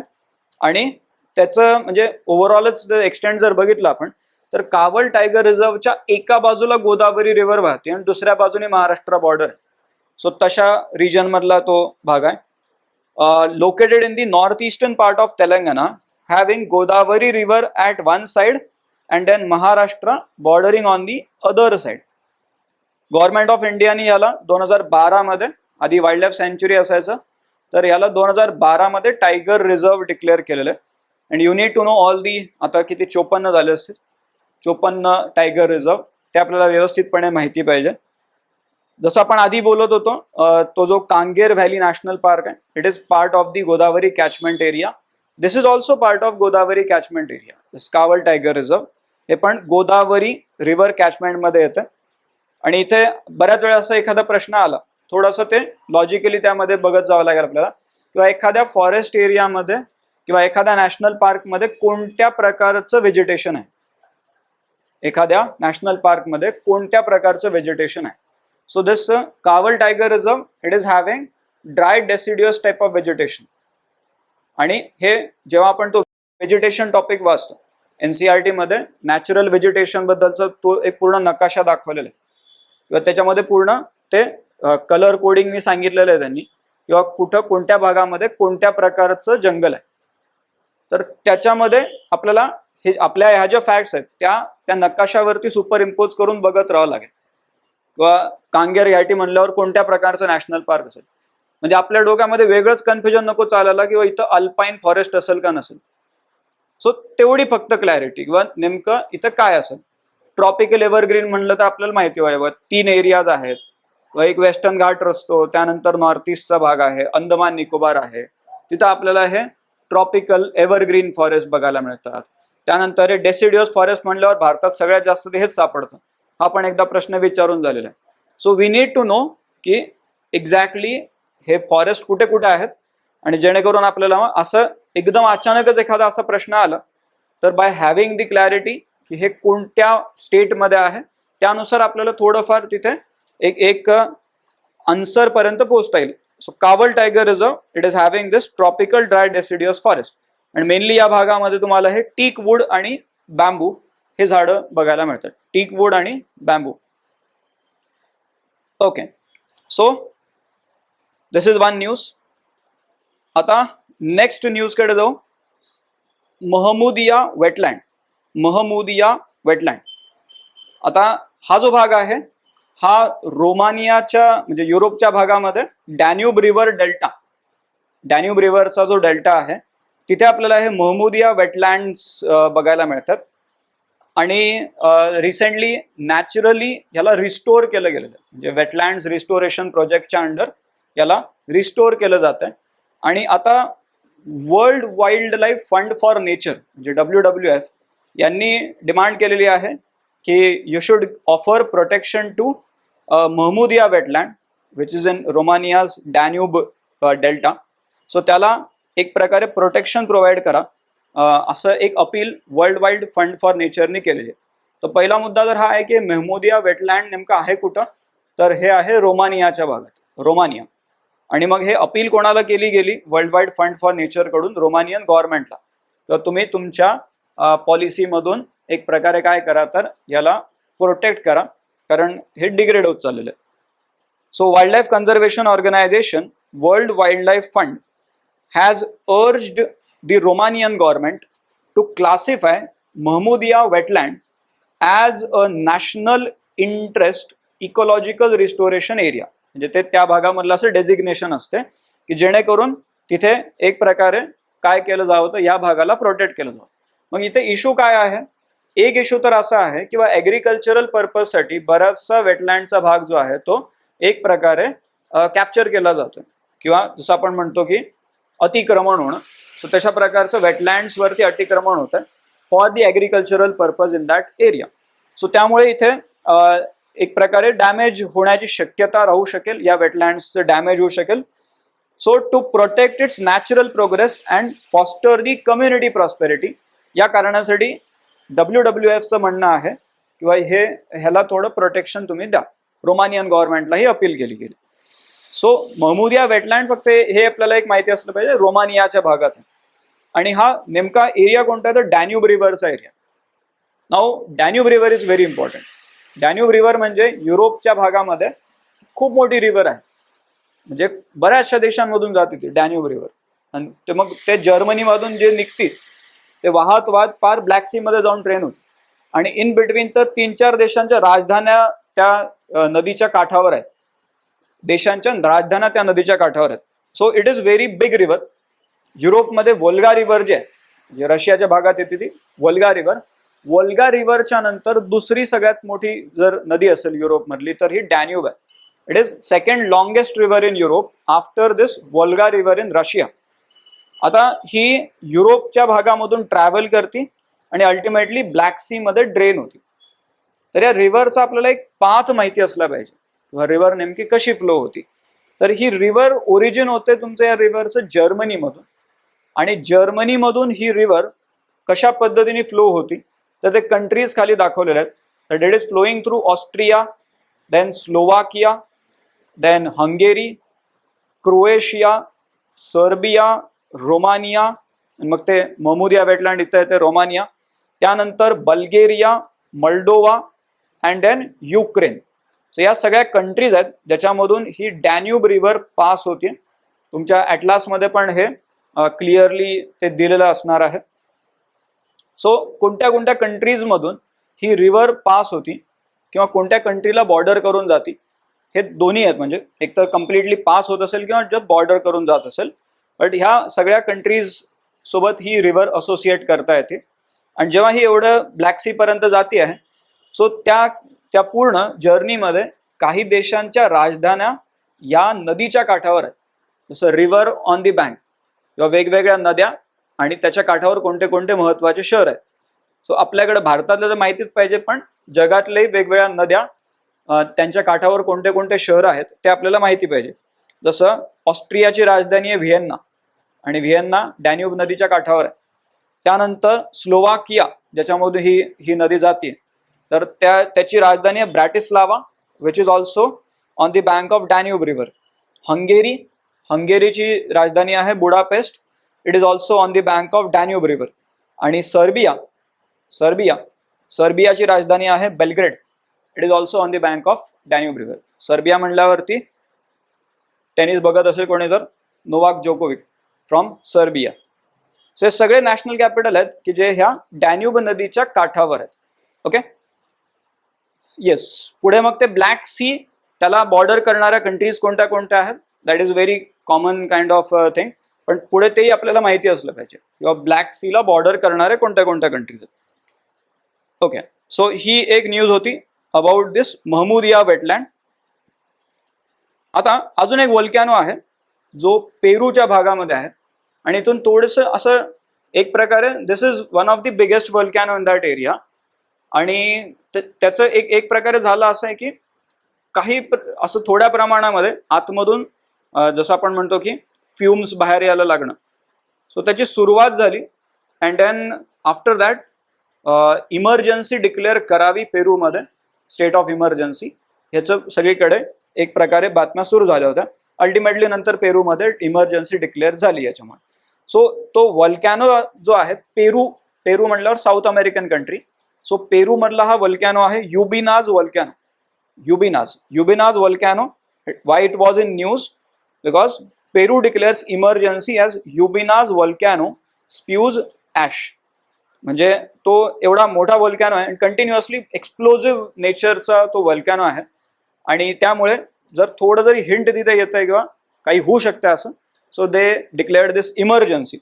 आणि त्याचं म्हणजे ओव्हरऑलच एक्सटेंड जर बघितलं आपण तर कावल टायगर रिझर्वच्या एका बाजूला गोदावरी रिव्हर वाहते आणि दुसऱ्या बाजूने महाराष्ट्र बॉर्डर आहे. सो तशा रिजन मधला तो भाग आहे. Located in the north eastern part of Telangana, having Godavari river at one side and then Maharashtra bordering on the other side. Government of इंडियाने याला 2012 मध्ये, आधी वाईल्ड लाईफ सँच्युरी असायचं, तर याला 2012 मध्ये टायगर रिझर्व डिक्लेअर केलेलं आहे. And you need to know all the, आता किती 54 झाले असतील, 54 टायगर रिझर्व, ते आपल्याला व्यवस्थितपणे माहिती पाहिजे. जसं आपण आधी बोलत होतो, तो जो कांगेर व्हॅली नॅशनल पार्क आहे, it is part of the Godavari catchment area. This is also part of Godavari catchment area. This Kawal tiger reserve हे पण गोदावरी रिव्हर कॅचमेंटमध्ये येतं. आणि इथे बऱ्याच वेळा असं एखादा प्रश्न आला, थोडंसं ते लॉजिकली त्यामध्ये बघत जावं लागेल आपल्याला, किंवा एखाद्या फॉरेस्ट एरियामध्ये किंवा एखाद्या नॅशनल पार्कमध्ये कोणत्या प्रकारचं व्हेजिटेशन आहे, एखाद्या नॅशनल पार्कमध्ये कोणत्या प्रकारचं व्हेजिटेशन आहे. So this Kawal tiger reserve, it is having dry deciduous type of vegetation. आणि हे जेव्हा आपण तो व्हेजिटेशन टॉपिक वाचतो NCERT मध्ये, नॅचरल व्हेजिटेशन बद्दलचा तो एक पूर्ण नकाशा दाखवलेला आहे, किंवा त्याच्यामध्ये पूर्ण ते कलर कोडिंगनी सांगितलेलं आहे त्यांनी, किंवा कुठं कोणत्या भागामध्ये कोणत्या प्रकारचं जंगल आहे. तर त्याच्यामध्ये आपल्याला हे आपल्या ह्या ज्या फॅक्ट्स आहेत त्या नकाशावरती सुपर इम्पोज करून बघत राहावं लागेल. किंवा कांगेर घाटी म्हणल्यावर कोणत्या प्रकारचं नॅशनल पार्क असेल, म्हणजे आपल्या डोक्यामध्ये वेगळंच कन्फ्युजन नको चालायला, किंवा इथं अल्पाईन फॉरेस्ट असेल का नसेल. सो तेवढी फक्त क्लॅरिटी, किंवा नेमकं इथं काय असेल. ट्रॉपिकल एव्हरग्रीन म्हणलं तर आपल्याला माहिती व्हावं, 3 एरियाज आहेत. एक वेस्टर्न घाट रस्तो, त्यानंतर नॉर्थ ईस्टचा भाग आहे, अंदमान निकोबार आहे, तिथं आपल्याला हे ट्रॉपिकल एव्हरग्रीन फॉरेस्ट बघायला मिळतात. त्यानंतर हे डेसिडियस फॉरेस्ट म्हणल्यावर भारतात सगळ्यात जास्त ते हेच सापडतं, हा पण एकदा प्रश्न विचारून झालेला आहे. So we need to know की एक्झॅक्टली हे फॉरेस्ट कुठे कुठे आहेत, आणि जेणेकरून आपल्याला असं एकदम अचानकच एखादा असा प्रश्न आला तर बाय हॅव्हिंग दी क्लॅरिटी की हे कोणत्या स्टेटमध्ये आहे, त्यानुसार आपल्याला थोडंफार तिथे एक आन्सर पर्यंत पोहोचता येईल. So Kawal tiger reserve, it is having this tropical dry deciduous forest, आणि मेनली या भागामध्ये तुम्हाला हे टीक वूड आणि बॅम्बू हे झाडं बघायला मिळतात. टीक वूड आणि bamboo. Okay, so this is one news. आता नेक्स्ट न्यूज कडे जाऊ. महमुदिया वेटलँड. महमुदिया वेटलँड, आता हा जो भाग आहे हा रोमानियाच्या म्हणजे युरोपच्या भागामध्ये डॅन्यूब रिव्हर डेल्टा, डॅन्यूब रिव्हरचा जो डेल्टा आहे तिथे आपल्याला हे महमुदिया वेटलँड्स बघायला मिळतात. आणि रिसेंटली नॅचरली याला रिस्टोर केलं गेलेलं आहे, म्हणजे वेटलँड्स रिस्टोरेशन प्रोजेक्टच्या अंडर याला रिस्टोर केलं जात आहे. आणि आता world wild life fund for nature म्हणजे WWF यांनी डिमांड केलेली आहे की you should offer protection to Mahmudia wetland which is in Romania's Danube delta. So त्याला एक प्रकारे प्रोटेक्शन प्रोव्हाइड करा, असं एक appeal world wide fund for नेचरने केलेली आहे. तर पहिला मुद्दा तर हा आहे की महमुदिया वेटलँड नेमकं आहे कुठं, तर हे आहे रोमानियाच्या भागात, रोमानिया. आणि मग हे अपील कोणाला केली गेली, world wide fund for nature कडून रोमानियन गव्हर्नमेंटला, तर तुम्ही तुमच्या पॉलिसीमधून एक प्रकारे काय करा तर याला प्रोटेक्ट करा, कारण हे डिग्रेड होत चाललेलं आहे. So wildlife conservation organisation World wild life Fund has urged the Romanian government to classify Mahmudia wetland as a national interest ecological restoration area. म्हणजे ते त्या भागामधलं असं डेझिग्नेशन असते की जेणेकरून तिथे एक प्रकारे काय केलं जावं तर या भागाला प्रोटेक्ट केलं जावं. मग इथे इश्यू काय आहे? एक इश्यू तर असा आहे किंवा ॲग्रिकल्चरल पर्पजसाठी बराचसा वेटलँडचा भाग जो आहे तो एक प्रकारे कॅप्चर केला जातो किंवा जसं आपण म्हणतो की अतिक्रमण होणं. सो तशा प्रकारचं वेटलँड्सवरती अतिक्रमण होतं for the agricultural purpose in that area. So त्यामुळे इथे एक प्रकारे डॅमेज होण्याची शक्यता राहू शकेल, या वेटलँड्सचं डॅमेज होऊ शकेल. So to protect its natural progress and foster the community prosperity, या कारणासाठी WWFचं म्हणणं आहे किंवा ह्याला थोडं प्रोटेक्शन तुम्ही द्या. रोमानियन गव्हर्नमेंटलाही अपील केली गेली. सो महमुदिया वेटलँड फक्त हे आपल्याला एक माहिती असलं पाहिजे रोमानियाच्या भागात आहे. आणि हा नेमका एरिया कोणता आहे तर डॅन्यूब रिव्हरचा area. Now Danube river is very important. Danube river म्हणजे युरोपच्या भागामध्ये खूप मोठी रिव्हर आहे, म्हणजे बऱ्याचशा देशांमधून जाते ती डॅन्यूब रिव्हर. आणि ते मग ते जर्मनीमधून जे निघते ते वाहत पार ब्लॅक सी मध्ये जाऊन ट्रेन होती. आणि इन बिटवीन तर 3-4 देशांच्या राजधान्या त्या नदीच्या काठावर आहेत. देशांच्या राजधान्या त्या नदीच्या काठावर आहेत. So it is very big river. युरोपमध्ये वोल्गा रिव्हर जे आहे, जे रशियाच्या भागात येते ती वोल्गा रिव्हर. वोल्गा रिव्हरच्या नंतर दुसरी सगळ्यात मोठी जर नदी असेल युरोपमधली तर ही डॅन्यूब आहे. It is second longest river in Europe after this Volga river in Russia. आता ही युरोपच्या भागामधून ट्रॅव्हल करते आणि अल्टिमेटली ब्लॅक सी मध्ये ड्रेन होती. तर या रिव्हरचा आपल्याला एक पाथ माहिती असला पाहिजे, रिव्हर नेमकी कशी फ्लो होती. तर ही रिव्हर ओरिजिन होते तुमचं या रिव्हरचं जर्मनीमधून. आणि जर्मनीमधून ही रिव्हर कशा पद्धतीने फ्लो होती तर ते कंट्रीज खाली दाखवलेले आहेत. तर it is flowing through Austria, then Slovakia, then Hungary, Croatia, Serbia, Romania, मग ते महमुदिया वेटलँड इथं येते रोमानिया, त्यानंतर Bulgaria, Moldova and then Ukraine. So या सगळ्या कंट्रीज आहेत ज्याच्यामधून ही डॅन्यूब रिव्हर पास होती. तुमच्या ॲटलासमध्ये पण हे क्लिअरली ते दिलेलं असणार आहे. सो कोणत्या कोणत्या कंट्रीजमधून ही रिव्हर पास होती किंवा कोणत्या कंट्रीला बॉर्डर करून जाती हे दोन्ही आहेत. म्हणजे एक तर कम्प्लिटली पास होत असेल किंवा जर बॉर्डर करून जात असेल. बट ह्या सगळ्या कंट्रीज सोबत ही रिव्हर असोसिएट करता येते. आणि जेव्हा ही एवढं ब्लॅक सी पर्यंत जाती आहे सो त्या पूर्ण जर्नीमध्ये काही देशांच्या राजधान्या या नदीच्या काठावर आहेत. जसं रिव्हर ऑन दी बँक किंवा वेगवेगळ्या नद्या आणि त्याच्या काठावर कोणते कोणते महत्त्वाचे शहर आहेत. सो आपल्याकडे भारतातलं तर माहितीच पाहिजे, पण जगातलेही वेगवेगळ्या नद्या त्यांच्या काठावर कोणते कोणते शहर आहेत ते आपल्याला माहिती पाहिजे. जसं ऑस्ट्रियाची राजधानी आहे व्हिएन्ना आणि व्हिएन्ना डॅन्यूब नदीच्या काठावर आहे. त्यानंतर स्लोवाकिया ज्याच्यामधून ही नदी जाते तर त्याची राजधानी आहे Bratislava which is also on the bank of Danube river. हंगेरीची राजधानी आहे Budapest, it is also on the bank of Danube river. आणि सर्बियाची राजधानी आहे Belgrade, it is also on the bank of Danube river. Serbia म्हणल्यावरती tennis बघत असेल कोणी तर Novak Djokovic from Serbia. So हे सगळे नॅशनल कॅपिटल आहेत की जे ह्या डॅन्यूब नदीच्या काठावर आहेत. Okay yes. पुढे मग ते ब्लॅक सी त्याला बॉर्डर करणाऱ्या कंट्रीज कोणत्या कोणत्या आहेत that is very common kind of thing. पण पुढे तेही आपल्याला माहिती असलं पाहिजे किंवा ब्लॅक सीला बॉर्डर करणारे कोणत्या कोणत्या कंट्रीज आहेत. ओके सो ही एक न्यूज होती अबाउट दिस महमुदिया वेटलँड. आता अजून एक वोल्कॅनो आहे जो पेरूच्या भागामध्ये आहे आणि इथून थोडंसं असं एक प्रकारे this is one of the biggest volcano in that area. आणि त्याचं एक प्रकारे झालं असं आहे की काही असं थोड्या प्रमाणामध्ये आतमधून जसं आपण म्हणतो की फ्युम्स बाहेर यायला लागणं. सो त्याची सुरुवात झाली and then after that emergency declare करावी पेरूमध्ये, स्टेट ऑफ इमर्जन्सी. ह्याचं सगळीकडे एक प्रकारे बातम्या सुरू झाल्या होत्या. अल्टिमेटली नंतर पेरूमध्ये इमर्जन्सी डिक्लेअर झाली याच्यामुळे. सो तो वोल्कॅनो जो आहे पेरू म्हटल्यावर south American country, so Peru मधला हा वल्कॅनो आहे Ubinas volcano. Ubinas volcano. Why it was in news? Because Peru declares emergency as Ubinas volcano spews ash. म्हणजे तो एवढा मोठा वल्कॅनो आहे आणि कंटिन्युअसली एक्सप्लोजिव्ह नेचरचा तो वल्कॅनो आहे आणि त्यामुळे जर थोडं जरी हिंट तिथे येतंय किंवा काही होऊ शकतं असं, सो दे डिक्लेअर्ड दिस इमर्जन्सी.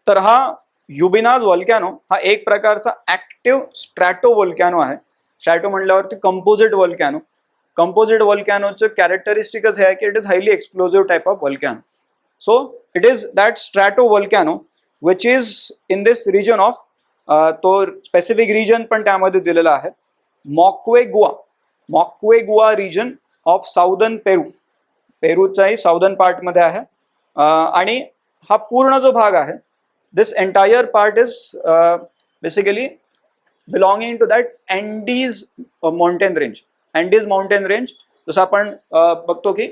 तर हा युबिनाज वल्कॅनो हा एक प्रकारचा ऍक्टिव्ह स्ट्रॅटो वल्कॅनो आहे. स्ट्रॅटो म्हटल्यावरती कंपोजिट वल्कॅनो. कंपोजिट वल्कॅनोचं कॅरेक्टरिस्टिकच हे आहे की it is highly explosive type of volcano. So it is that strato volcano which is in this region of, तो स्पेसिफिक रिजन पण त्यामध्ये दिलेला आहे, Moquegua region of southern Peru. पेरूचाही साऊदर्न पार्टमध्ये आहे. आणि हा पूर्ण जो भाग आहे, this entire part is basically belonging to that Andes mountain range. Andes mountain range जसं आपण बघतो की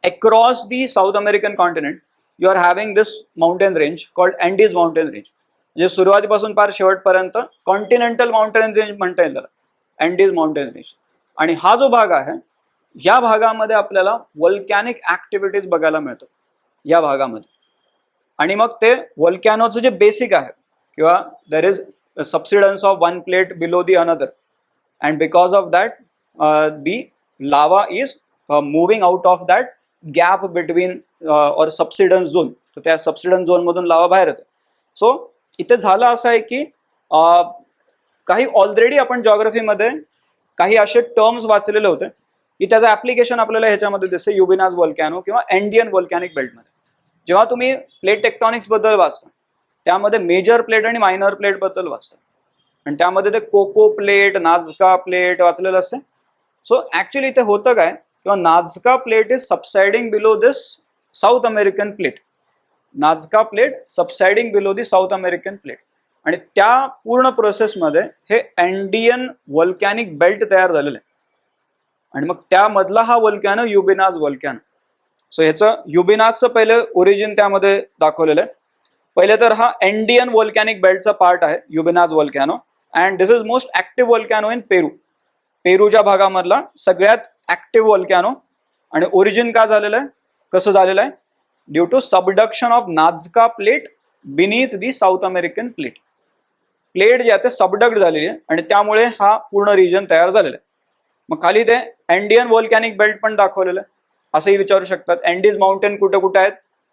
across the south American continent you are having this mountain range called Andes mountain range. म्हणजे सुरुवातीपासून फार शेवटपर्यंत कॉन्टिनेंटल माउंटेन रेंज म्हणता येईल त्याला, अँडीज माउंटेन रेंज. आणि हा जो भाग आहे, या भागामध्ये आपल्याला वल्कॅनिक ऍक्टिव्हिटीज बघायला मिळतात या भागामध्ये. आणि मग ते वल्कॅनोचं जे बेसिक आहे किंवा there is subsidence of one plate below the another and because of that the lava is moving out of that gap between or subsidence zone. तर त्या सबसिडन्स झोनमधून लावा बाहेर येते. सो इथे झालं असं आहे की काही ऑलरेडी आपण जॉग्रफीमध्ये काही असे टर्म्स वाचलेले होते की त्याचं ऍप्लिकेशन आपल्याला ह्याच्यामध्ये दिसते युबिनाज वल्कॅनो किंवा एंडियन वल्कॅनिक बेल्टमध्ये. जेव्हा तुम्ही प्लेट टेक्टॉनिक्स बद्दल वाचता त्यामध्ये मेजर प्लेट आणि मायनर प्लेट बद्दल वाचता आणि त्यामध्ये ते कोको प्लेट, नाझका प्लेट वाचलेलं असते. सो ऍक्च्युली इथे होतं काय, किंवा Nazca plate is subsiding below this south American plate. Nazca plate subsiding below the south American plate. आणि त्या पूर्ण प्रोसेसमध्ये हे अँडियन वल्कॅनिक बेल्ट तयार झालेलं आहे आणि मग त्यामधला हा वल्कॅनो युबिनाज वल्कॅनो. सो ह्याचं युबिनाजचं पहिले ओरिजिन त्यामध्ये दाखवलेलं आहे. पहिले तर हा अँडियन वल्कॅनिक बेल्टचा पार्ट आहे Ubinas volcano and this is most active volcano in Peru. पेरूच्या भागामधला सगळ्यात ऍक्टिव्ह वल्कॅनो. आणि ओरिजिन का झालेलं आहे, कसं झालेलं आहे, due to subduction of Nazca plate beneath the south American plate. Plate जे आहे ते सबडक्ट झालेली आहे आणि त्यामुळे हा पूर्ण रिजन तयार झालेला आहे. मग खाली ते अँडियन वल्कॅनिक बेल्ट पण दाखवलेलं आहे. असंही विचारू शकतात अँडीज माउंटेन कुठे कुठे आहेत,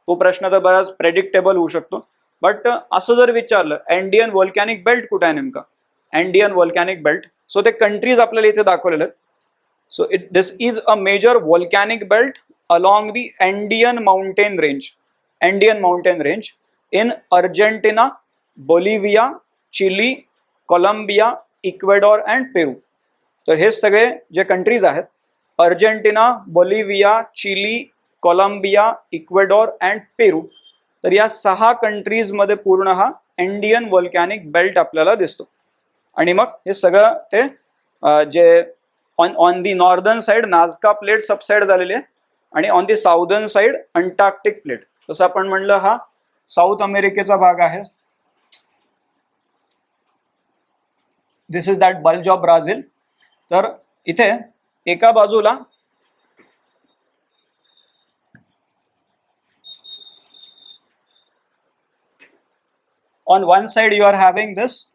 तो प्रश्न तर बराच प्रेडिक्टेबल होऊ शकतो. बट असं जर विचारलं अँडियन वल्कॅनिक बेल्ट कुठे आहे नेमका, अँडियन वल्कॅनिक बेल्ट, सो ते कंट्रीज आपल्याला इथे दाखवलेले आहेत. So this is a major volcanic belt along the Andean mountain range in Argentina, Bolivia, Chile, Colombia, Ecuador and Peru. तर हे सगळे जे कंट्रीज आहेत, Argentina, Bolivia, Chile, Colombia, Ecuador and Peru, तर या 6 कंट्रीजमध्ये पूर्ण हा अँडियन वल्कॅनिक बेल्ट आपल्याला दिसतो. आणि मग हे सगळं ते जे on the northern side Nazca plate subside झालेली आहे आणि on the southern side Antarctic plate. जसं आपण म्हणलं हा साऊथ अमेरिकेचा भाग आहे. This is that bulge of Brazil. तर इथे एका बाजूला on one side you are having this,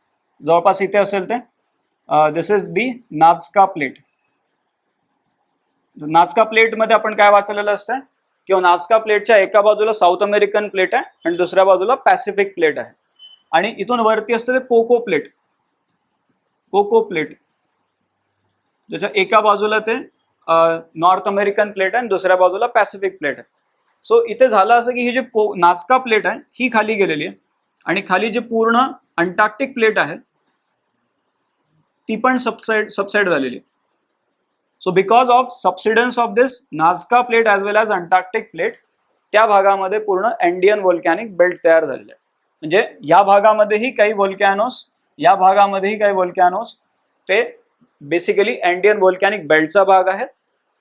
जवळपास इथे असेल ते, दिस is the Nazca plate. Nazca प्लेटमध्ये आपण काय वाचलेलं असतं, किंवा नाझका प्लेटच्या एका बाजूला साऊथ अमेरिकन प्लेट आहे आणि दुसऱ्या बाजूला पॅसिफिक प्लेट आहे. आणि इथून वरती असतं ते कोको प्लेट, ज्याच्या एका बाजूला ते नॉर्थ अमेरिकन प्लेट आहे आणि दुसऱ्या बाजूला पॅसिफिक प्लेट आहे. सो इथे झालं असं की ही जी नाझका प्लेट आहे ही खाली गेलेली आहे आणि खाली जी पूर्ण अंटार्क्टिक प्लेट आहे ती पण सबसाइड झालेली आहे. So because of subsidence of this Nazca plate as well as Antarctic plate, त्या भागामध्ये पूर्ण अँडियन वल्कॅनिक बेल्ट तयार झालेले आहे. म्हणजे या भागामध्येही काही वल्कॅनोस ते बेसिकली अँडियन वल्कॅनिक बेल्टचा भाग आहे.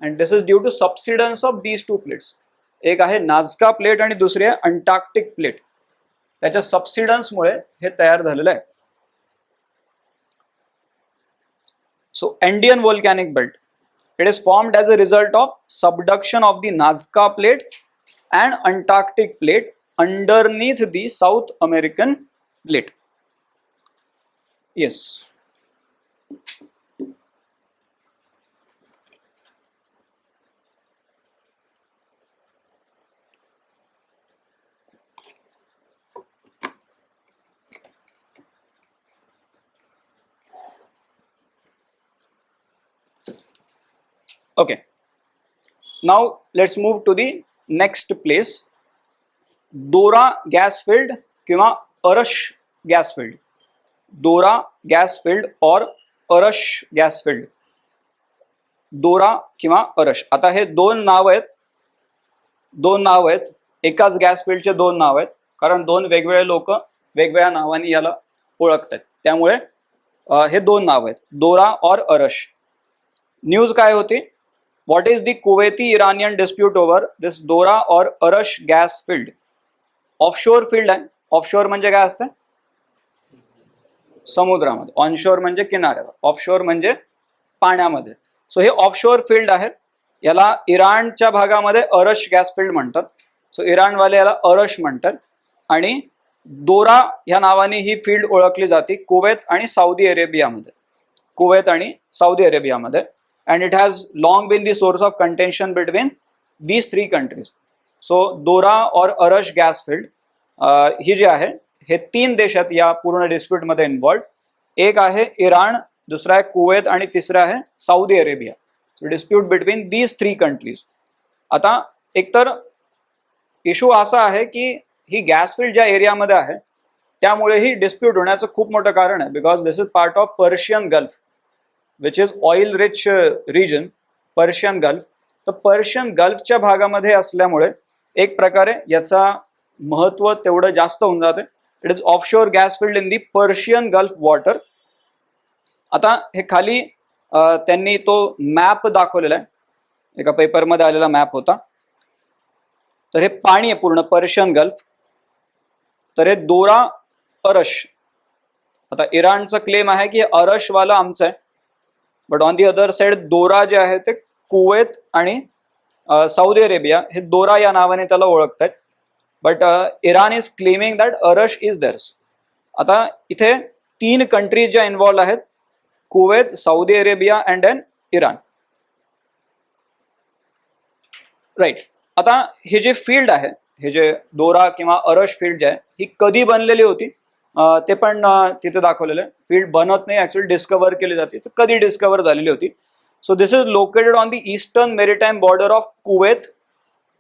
And this is due to subsidence of these 2 plates. एक आहे नाझका प्लेट आणि दुसरी आहे अंटार्क्टिक प्लेट. त्याच्या सबसिडन्समुळे हे तयार झालेलं आहे. So Andean volcanic belt, it is formed as a result of subduction of the Nazca plate and Antarctic plate underneath the South American plate. Yes. Okay. Now let's move to the next place. Dora gas field किंवा Arash gas field. Dora gas field or Arash gas field. Dora किंवा Arash. आता हे दोन नाव आहेत. एकाच gas फील्डचे दोन नाव आहेत, कारण दोन वेगवेगळे लोक वेगवेगळ्या नावाने याला ओळखतात. त्यामुळे हे दोन नाव आहेत, दोरा और अरश. न्यूज काय होती? What is the Kuwaiti Iranian dispute over this Dorra or Arash gas field? Offshore field आहे. ऑफशोर म्हणजे काय असतं? समुद्रामध्ये. ऑनशोर म्हणजे किनाऱ्यावर, ऑफशोर म्हणजे पाण्यामध्ये. सो हे ऑफशोर फील्ड आहे. याला इराणच्या भागामध्ये अरश गॅस फील्ड म्हणतात. सो इराणवाले याला अरश म्हणतात. आणि दोरा ह्या नावाने ही फील्ड ओळखली जाते कुवेत आणि सौदी अरेबियामध्ये. And it has long been the source of contention between these three countries. So Dorra or Arash gas field ही जी आहे हे तीन देश आहेत या पूर्ण डिस्प्यूटमध्ये इन्व्हॉल्ड. एक आहे इराण, दुसरा आहे कुवेत आणि तिसरा आहे Saudi Arabia. So dispute between these three countries. आता एकतर इशू असा आहे की ही गॅस फील्ड ज्या एरियामध्ये आहे त्यामुळे ही डिस्प्यूट होण्याचं खूप मोठं कारण आहे. Because this is part of Persian Gulf which is oil rich region. Persian Gulf, तर पर्शियन गल्फच्या भागामध्ये असल्यामुळे एक प्रकारे याचा महत्व तेवढं जास्त होऊन जाते. It is offshore gas field in the Persian gulf water. आता हे खाली त्यांनी तो मॅप दाखवलेला आहे, एका पेपरमध्ये आलेला मॅप होता. तर हे पाणी आहे पूर्ण पर्शियन गल्फ. तर हे दोरा अरश. आता इराणचं क्लेम आहे की अरशवाला आमचं आहे, but on the other side दोरा जे आहे ते कुवेत आणि सौदी अरेबिया हे दोरा या नावाने त्याला ओळखतात. But Iran is claiming that Arash is theirs. आता इथे तीन कंट्रीज ज्या इन्व्हॉल्व आहेत, Kuwait, Saudi Arabia and then Iran. Right. आता हे जे फील्ड आहे, हे जे दोरा किंवा अरश फील्ड जे आहे ही कधी बनलेली होती ते पण तिथे दाखवलेलं आहे. फील्ड बनत नाही, ऍक्च्युअली डिस्कवर केली जाते. तर कधी डिस्कवर झालेली होती? So this is located on the eastern maritime border of Kuwait.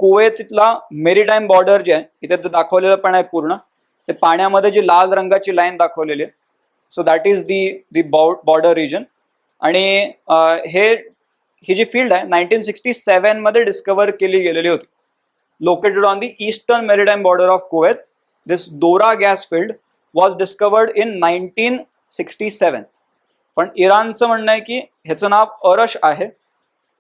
कुवेतला मेरीटाईम बॉर्डर जे आहे इथे ते दाखवलेलं पण आहे पूर्ण. ते पाण्यामध्ये जी लाल रंगाची लाईन दाखवलेली आहे, so that is the border region. आणि ही जी फील्ड आहे 1967 मध्ये डिस्कवर केली गेलेली होती. Located on the eastern maritime border of Kuwait, this Dorra gas field was discovered in 1967. पण इराणचं म्हणणं आहे की ह्याचं नाव अरश आहे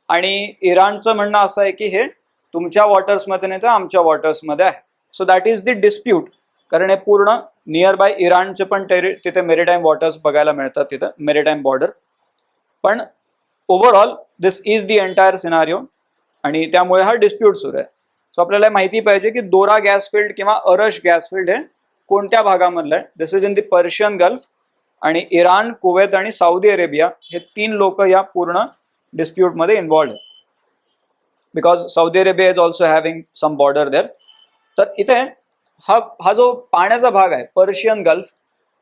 आणि इराणचं म्हणणं असं आहे की हे तुमच्या वॉटर्समध्ये नाही तर आमच्या वॉटर्समध्ये आहे. So that is the dispute. कारण हे पूर्ण नियर बाय इराणचे पण तिथे मेरीटाईम वॉटर्स बघायला मिळतात, तिथं मेरीटाईम बॉर्डर. पण overall this is the entire scenario आणि त्यामुळे हा डिस्प्यूट सुरू आहे. सो आपल्याला माहिती पाहिजे की दोरा गॅस फील्ड किंवा अरश गॅस फील्ड हे कोणत्या भागामधलं आहे. This is in the Persian Gulf. आणि इराण, कुवेत आणि सौदी अरेबिया हे तीन लोक या पूर्ण डिस्प्यूटमध्ये इन्व्हॉल्ड आहेत. Because Saudi Arabia is also having some border there. तर इथे हा जो पाण्याचा भाग आहे पर्शियन गल्फ,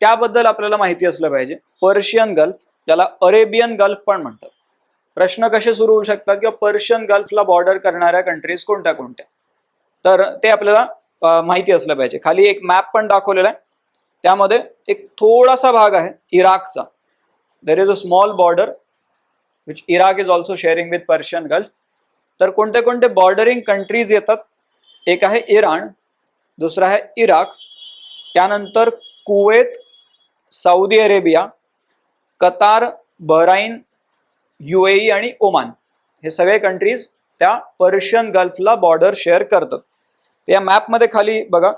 त्याबद्दल आपल्याला माहिती असलं पाहिजे. पर्शियन गल्फ, ज्याला अरेबियन गल्फ पण म्हणतात. प्रश्न कसे सुरू होऊ शकतात किंवा पर्शियन गल्फला बॉर्डर करणाऱ्या कंट्रीज कोणत्या कोणत्या, तर ते आपल्याला माहिती असलं पाहिजे. खाली एक मॅप पण दाखवलेला आहे, त्यामध्ये एक थोडासा भाग आहे इराकचा. There is a small border which Iraq is also sharing with Persian Gulf. तर कोणते कोणते बॉर्डरिंग कंट्रीज येतात? एक आहे इराण, दुसरा आहे इराक, त्यानंतर Kuwait, Saudi Arabia, Qatar, Bahrain, UAE आणि ओमान. हे सगळे कंट्रीज त्या पर्शियन गल्फला बॉर्डर शेअर करतात. त्या मॅपमध्ये खाली बघा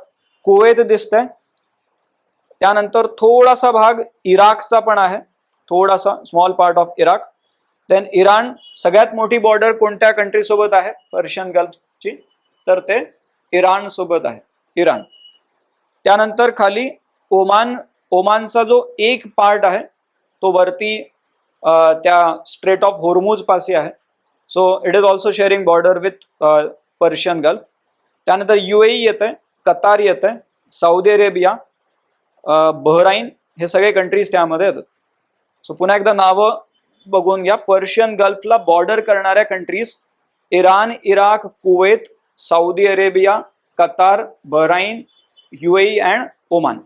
कुवेत दिसतंय, त्यानंतर थोडासा भाग इराकचा पण आहे थोडासा small part of Iraq. Then Iran, सगळ्यात मोठी बॉर्डर कोणत्या कंट्री सोबत आहे पर्शियन गल्फची, तर ते इराण सोबत आहे, इराण. त्यानंतर खाली ओमान, ओमानचा जो एक पार्ट आहे तो वरती त्या स्ट्रेट ऑफ होर्मुज पाशी आहे. So it is also sharing border with Persian Gulf. त्यानंतर UAE येतं, कतार येतं, सौदी अरेबिया, बहराईन, हे सगळे कंट्रीज त्यामध्ये येतात. सो पुन्हा एकदा नावं बघून घ्या. पर्शियन गल्फला बॉर्डर करणाऱ्या countries Iran, Iraq, Kuwait, Saudi Arabia, Qatar, Bahrain, UAE and Oman.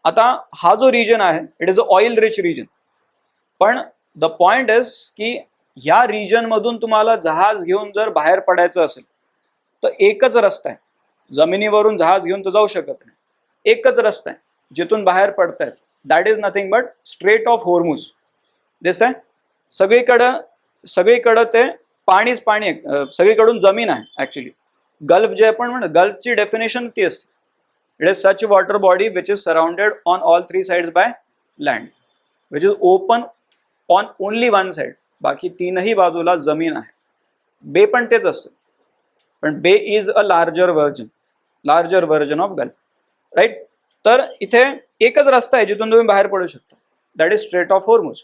आता हा जो रिजन आहे it is a oil rich region. पण द पॉइंट इज की ह्या रिजन मधून तुम्हाला जहाज घेऊन जर बाहेर पडायचं असेल तर एकच रस्ता आहे. जमिनीवरून जहाज घेऊन तर जाऊ शकत नाही. एकच रस्ता आहे जिथून बाहेर पडतायत. That is nothing but strait of Hormuz. This आहे, सगळीकडं ते पाणीच पाणी आहे, सगळीकडून जमीन आहे. ऍक्च्युली गल्फ जे आपण म्हणतो, गल्फची डेफिनेशन ती असते, it is such water body which is surrounded on all 3 sides by land, which is open on only 1 side. बाकी 3ही बाजूला जमीन आहे. बे पण तेच असतं, पण bay is a larger version of gulf, right. तर इथे एकच रस्ता आहे जिथून तुम्ही बाहेर पडू शकता, that is Strait of Hormuz.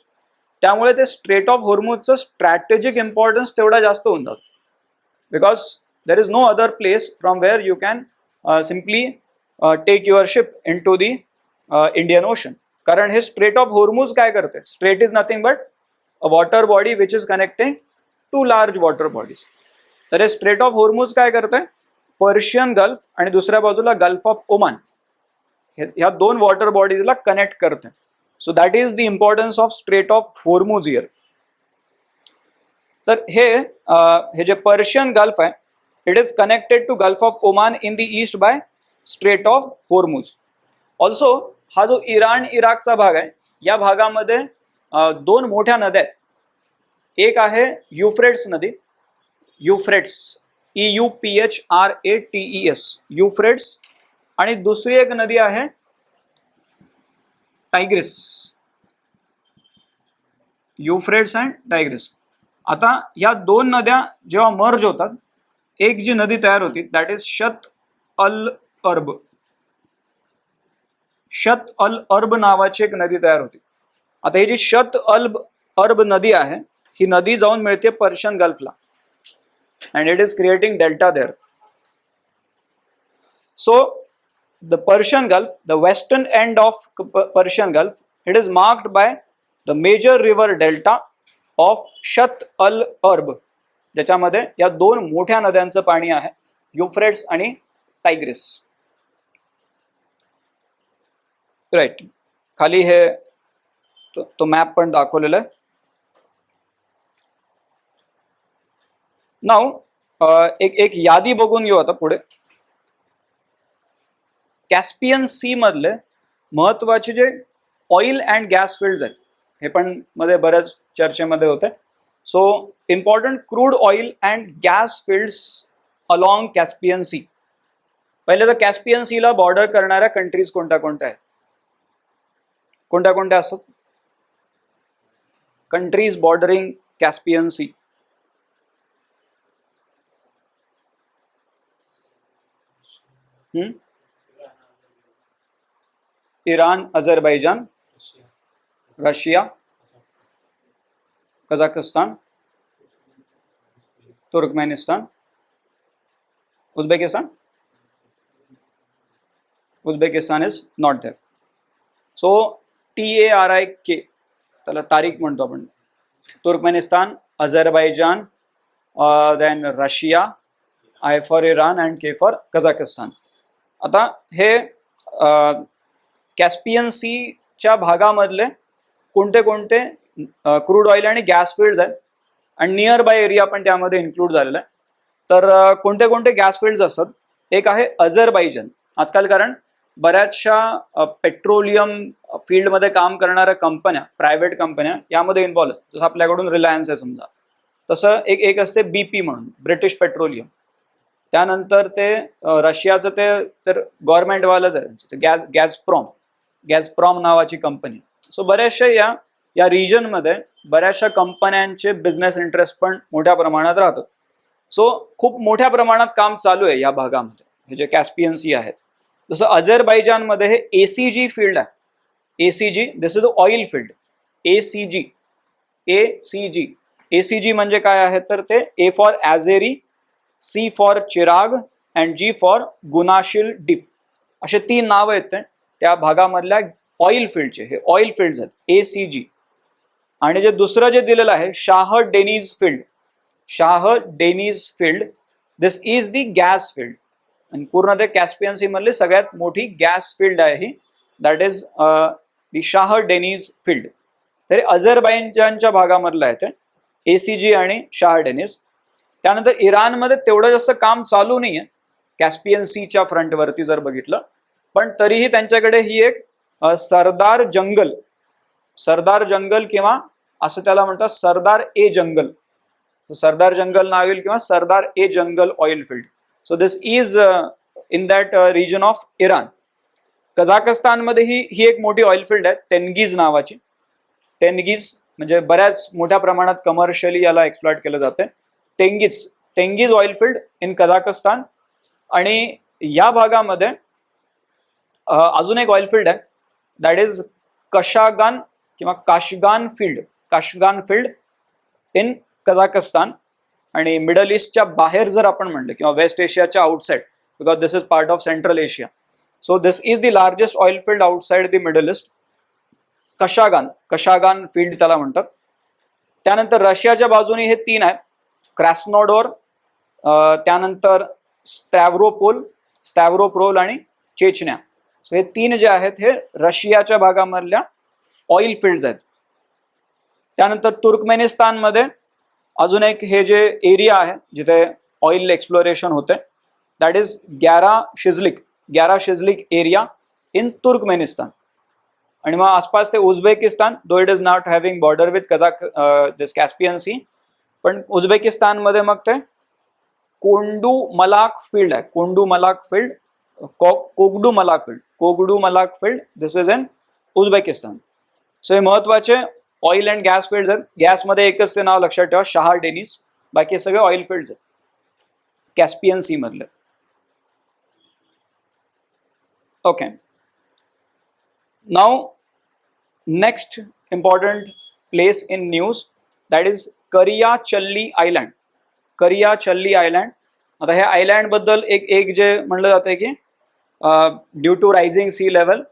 त्यामुळे ते स्ट्रेट ऑफ होर्मुजचं स्ट्रॅटेजिक इम्पॉर्टन्स तेवढा जास्त होऊन जातो, because there is no other place from where you can simply take your ship into the Indian Ocean. कारण हे स्ट्रेट ऑफ होर्मुज काय करते, strait is nothing but a water body which is connecting 2 large water bodies. तर हे Strait of Hormuz काय करते, Persian Gulf आणि दुसऱ्या बाजूला गल्फ ऑफ ओमान, ह्या 2 वॉटर बॉडीजला कनेक्ट करते. So that is the importance of Strait of Hormuz here. तर हे जे पर्शियन गल्फ आहे it is connected to Gulf of Oman in the east by Strait of Hormuz. Also हा जो Iran इराकचा भाग आहे या भागामध्ये 2 मोठ्या नद्या आहेत. एक आहे युफ्रेट्स नदी, युफ्रेट्स EUPHRATES, युफ्रेट्स. आणि दुसरी एक नदी आहे टायग्रिस, युफ्रेट्स अँड टायग्रिस. आता या 2 नद्या जेव्हा मर्ज होतात, एक जी नदी तयार होती दॅट इज शत अल अर्ब नावाची एक नदी तयार होती. आता ही जी शत अर्ब नदी आहे ही नदी जाऊन मिळते पर्शियन गल्फला and it is creating delta there. So the Persian Gulf, the western end of Persian Gulf, it is marked by the major river delta of Shat al-Arb, ज्याच्यामध्ये या 2 मोठ्या नद्यांचं पाणी आहे, युफ्रेट्स आणि टायग्रिस. राईट, खाली हे तो मॅप पण दाखवलेला आहे. नाव एक यादी बघून घेऊ आता पुढे. कॅस्पियन सी मधले महत्वाचे जे ऑइल अँड गॅस फील्ड्स आहेत हे पण मध्ये बऱ्याच चर्चेमध्ये होते. So important crude oil and gas fields along Caspian Sea. पहिले तर कॅस्पियन सीला बॉर्डर करणाऱ्या कंट्रीज कोणत्या कोणत्या आहेत, कोणत्या कोणत्या असतात countries bordering Caspian Sea? Iran, Azerbaijan, Russia, Kazakhstan, Turkmenistan, Uzbekistan. Uzbekistan is not there. So TARIK त्याला तारीख म्हणतो आपण. Turkmenistan, Azerbaijan, then Russia, I for Iran and K for Kazakhstan. आता हे कॅस्पियन सीच्या भागामधले कोणते कोणते क्रूड ऑइल आणि गॅस फील्ड्स आहेत आणि नियर बाय एरिया पण त्यामध्ये इन्क्लूड झालेला आहे. तर कोणते कोणते गॅस फील्ड्स असतात, एक आहे अझरबैजान. आजकाल कारण बऱ्याचशा पेट्रोलियम फील्डमध्ये काम करणाऱ्या कंपन्या, प्रायव्हेट कंपन्या यामध्ये इन्व्हॉल्व आहेत. जसं आपल्याकडून रिलायन्स आहे समजा, तसं एक असते BP म्हणून, ब्रिटिश पेट्रोलियम. त्यानंतर ते रशियाचं ते तर गव्हर्नमेंटवालंच आहे, गॅझप्रॉम नावाची कंपनी. सो बऱ्याचशा या रिजनमध्ये बऱ्याचशा कंपन्यांचे बिझनेस इंटरेस्ट पण मोठ्या प्रमाणात राहतात. सो खूप मोठ्या प्रमाणात काम चालू आहे या भागामध्ये, हे जे कॅस्पियन सी आहेत. जसं अझरबैजानमध्ये हे ACG फील्ड आहे. ACG, this is oil field. ACG ACG म्हणजे काय आहे तर ते A for Azeri, C for Chirag and G for Gunashli deep, असे 3 नाव आहेत त्या भागामधल्या ऑइल फील्डचे. हे ऑइल फील्ड्स आहेत ACG. आणि जे दुसरं जे दिलेलं आहे Shah Deniz field, Shah Deniz field, this is the gas field. आणि पूर्ण ते कॅस्पियन सी मधली सगळ्यात मोठी गॅस फील्ड आहे ही, that is the Shah Deniz field. तरी अझरबैजानच्या भागामधलं आहे ते ACG आणि शाह डेनिज. त्यानंतर इराणमध्ये तेवढं जास्त काम चालू नाही आहे कॅस्पियन सीच्या फ्रंटवरती जर बघितलं, पण तरीही त्यांच्याकडे ही एक सरदार जंगल किंवा असं त्याला म्हणतात सरदार ए जंगल, सरदार जंगल नाव येईल किंवा Sardar e Jangal oil field. So this is in that region of Iran. कझाकस्तानमध्ये ही एक मोठी ऑइल फील्ड आहे तेनगिज नावाची. तेनगिज म्हणजे बऱ्याच मोठ्या प्रमाणात कमर्शियली याला एक्सप्लॉइट केलं जाते. Tengiz oil field in Kazakhstan. आणि या भागामध्ये अजून एक ऑइल फील्ड आहे दॅट इज कशागान किंवा काशगान फील्ड इन कझाकस्तान. आणि मिडल ईस्टच्या बाहेर जर आपण म्हणलं किंवा वेस्ट एशियाच्या outside, because this is part of central Asia. So this is the largest oil field outside the middle east. Kashagan field त्याला म्हणतात. त्यानंतर रशियाच्या बाजूने हे 3 आहेत, क्रॅस्नोडोर, त्यानंतर स्टॅव्रोपोल आणि चेचन्या. सो हे 3 जे आहेत हे रशियाच्या भागामधल्या ऑइल फील्ड्स आहेत. त्यानंतर तुर्कमेनिस्तानमध्ये अजून एक हे जे एरिया आहे जिथे ऑइल एक्सप्लोरेशन होते, that is Garashyzlyk area in Turkmenistan. आणि मग आसपास ते Uzbekistan, though it is not having border with this Caspian C, पण उझबेकिस्तानमध्ये मग ते Kokdumalak field, this is in Uzbekistan. So हे महत्वाचे ऑइल अँड गॅस फील्ड आहेत. गॅसमध्ये एकच ते नाव लक्षात ठेवा, शाह डेनिस. बाकी सगळे ऑइल फील्ड्स आहेत कॅस्पियन सी मधले. Okay, now next important place in news that is Kariyachalli island. आता हे आयलँड बद्दल एक जे म्हणलं जातं की due to rising sea level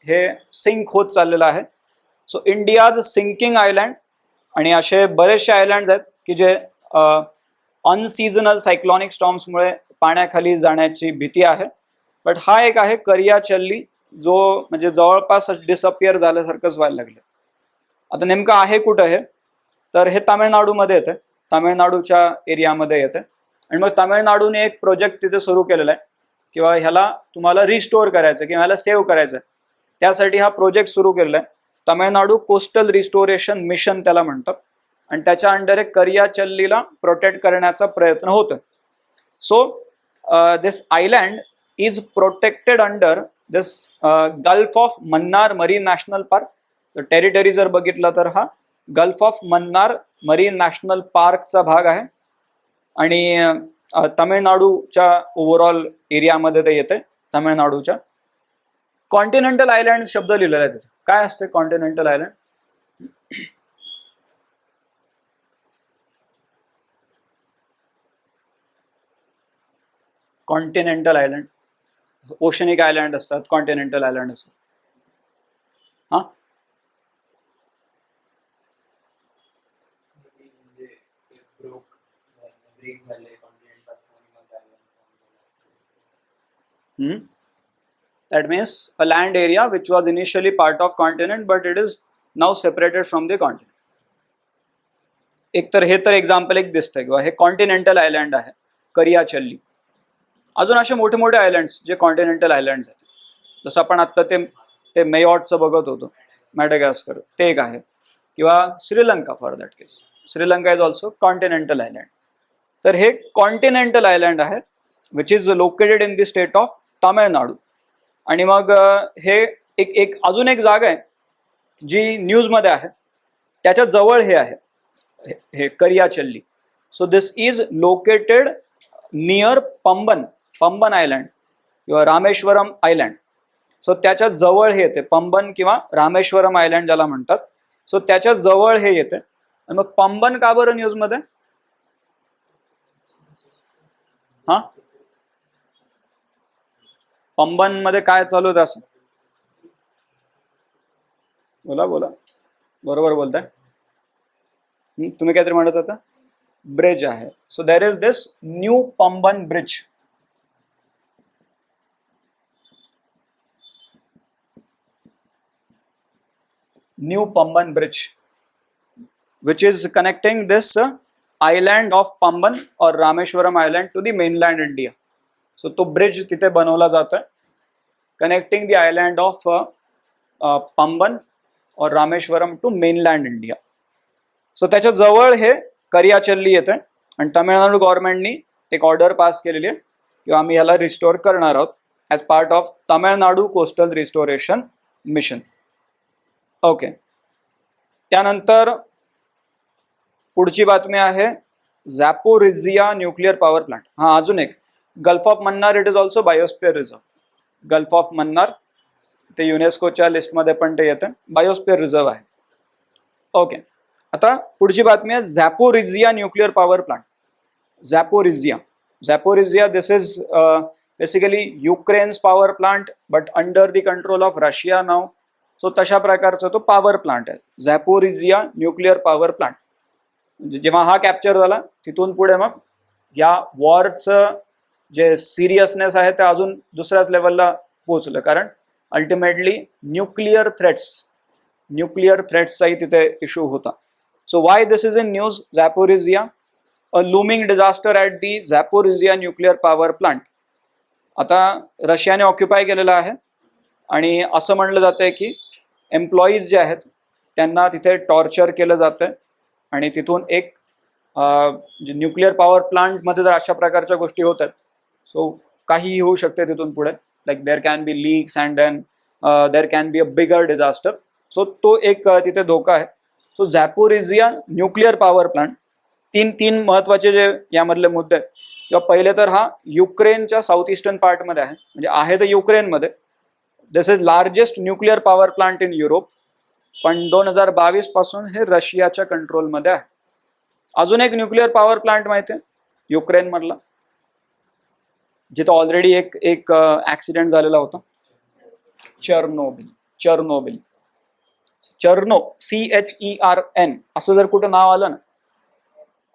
हे सिंक होत चाललेलं आहे. So India's sinking island. आणि असे बरेचसे आयलँड्स आहेत की जे अनसीझनल सायक्लॉनिक स्टॉर्म्समुळे पाण्याखाली जाण्याची भीती आहे. बट हा एक आहे करियाचल्ली, जो म्हणजे जवळपास डिसअपियर झाल्यासारखंच व्हायला लागलं. आता नेमकं आहे कुठं हे, तर हे तामिळनाडूमध्ये येतं, तामिळनाडूच्या एरियामध्ये येतं. आणि मग तामिळनाडूने एक प्रोजेक्ट तिथे सुरू केलेला आहे किंवा ह्याला तुम्हाला रिस्टोअर करायचं किंवा ह्याला सेव्ह करायचं आहे, त्यासाठी हा प्रोजेक्ट सुरू केलेला आहे. तामिळनाडू कोस्टल रिस्टोरेशन मिशन त्याला म्हणतात. आणि त्याच्या अंडर एक करियाचल्लीला प्रोटेक्ट करण्याचा प्रयत्न होतो. So this island is protected under this Gulf of Mannar marine national park. Territory जर बघितलं तर हा Gulf of Mannar marine national पार्कचा भाग आहे. आणि तामिळनाडूच्या ओव्हरऑल एरियामध्ये ते येते. तामिळनाडूच्या कॉन्टिनेंटल आयलँड शब्द लिहिलेला आहे तिथे. काय असते continental island? Continental island, oceanic island असतात, कॉन्टिनेंटल आयलँड असतात. हा, that means a land area which was initially part of continent but it is now separated from the continent. एक तर हे तर एक्झाम्पल एक दिसतंय किंवा हे कॉन्टिनेंटल आयलँड आहे करियाचल्ली. अजून असे मोठे मोठे आयलँड्स जे कॉन्टिनेंटल आयलँड्स आहेत, जसं आपण आत्ता ते मेयॉटचं बघत होतो, मॅडागास्कर, ते एक आहे. किंवा Sri Lanka for that case, Sri Lanka is also continental island. तर हे कॉन्टिनेंटल आयलँड आहे which is located in the state of Tamil Nadu. आणि मग हे एक अजून एक जागा आहे जी न्यूजमध्ये आहे, त्याच्या जवळ हे आहे, हे Kariyachalli. So this is located near Pamban island किंवा रामेश्वरम आयलँड. सो त्याच्या जवळ हे येते, पंबन किंवा रामेश्वरम आयलँड ज्याला म्हणतात. सो त्याच्या जवळ हे येते. आणि मग पंबन का बरं न्यूज मध्ये? हा, पंबन मध्ये काय चालू होतं असं? बोला बोला, बरोबर बोलताय. तुम्ही काहीतरी म्हणत होता, ब्रिज आहे. So there is this new Pamban bridge. New Pamban bridge which is connecting this island of Pamban or Rameshwaram island to the mainland India. So तो ब्रिज तिथे बनवला जातोय, connecting the island of Pamban or Rameshwaram to mainland India. So त्याच्या जवळ हे करियाचल्ली येते आणि तमिळनाडू गव्हर्नमेंटनी एक ऑर्डर पास केलेली आहे की आम्ही ह्याला रिस्टोर करणार आहोत as part of Tamil Nadu coastal restoration mission. Okay, त्यानंतर पुढची बातमी आहे झॅपोरिझिया न्यूक्लिअर पॉवर प्लांट. हा, अजून एक gulf of Mannar, it is also biosphere reserve. Gulf of Mannar ते युनेस्कोच्या लिस्टमध्ये पण ते येतं, बायोस्फिअर रिझर्व आहे. ओके, आता पुढची बातमी आहे Zaporizhzhia nuclear power plant. Zaporizhzhia this is basically Ukraine's power plant but under the control of Russia now. सो तशा प्रकारचा तो पॉवर प्लांट आहे, झॅपोरिझिया न्यूक्लिअर पॉवर प्लांट. जेव्हा हा कॅप्चर झाला तिथून पुढे मग या वॉरचं जे सिरियसनेस आहे ते अजून दुसऱ्याच लेवलला पोहोचलं, कारण अल्टिमेटली न्यूक्लिअर थ्रेट्सचाही तिथे इश्यू होता. So why this is in news? Zaporizhzhia, a looming disaster at the Zaporizhzhia nuclear power plant. आता रशियाने ऑक्युपाय केलेलं आहे आणि असं म्हणलं जातंय की एम्प्लॉईज जे आहेत त्यांना तिथे टॉर्चर केलं जातंय आणि तिथून एक जे न्यूक्लिअर पॉवर प्लांटमध्ये जर अशा प्रकारच्या गोष्टी होतात सो काहीही होऊ शकते तिथून पुढे. Like there can be leaks and then there can be a bigger disaster. So तो एक तिथे धोका आहे. So Zaporizhzhia nuclear power plant, तीन महत्त्वाचे जे यामधले मुद्दे आहेत. किंवा पहिले तर हा युक्रेनच्या साऊथ ईस्टर्न पार्टमध्ये आहे, म्हणजे आहे तर युक्रेनमध्ये. This is largest nuclear power plant in Europe, पण 2022 पासून हे रशियाच्या कंट्रोलमध्ये आहे. अजून एक न्यूक्लिअर पॉवर प्लांट माहिती आहे युक्रेन मधला, जिथं ऑलरेडी एक ऍक्सिडेंट झालेला होता, चर्नोबिल. CHERN असं जर कुठं नाव आलं ना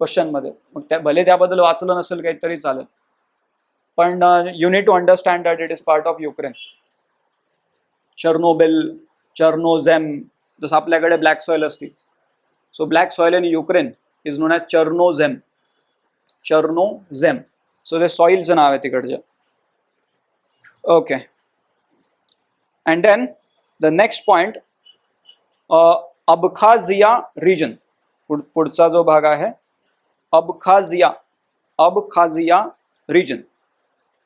क्वेश्चन मध्ये, मग भले त्याबद्दल वाचलं नसेल काही तरी चालेल, पण you need to understand that it is part of Ukraine. Chernozem, जसं आपल्याकडे ब्लॅक सॉइल असते, so black soil in Ukraine is known as chernozem. So ते सॉइलचं नाव आहे तिकडचे. Okay, and then the next point, Abkhazia region. पुढचा जो भाग आहे Abkhazia region.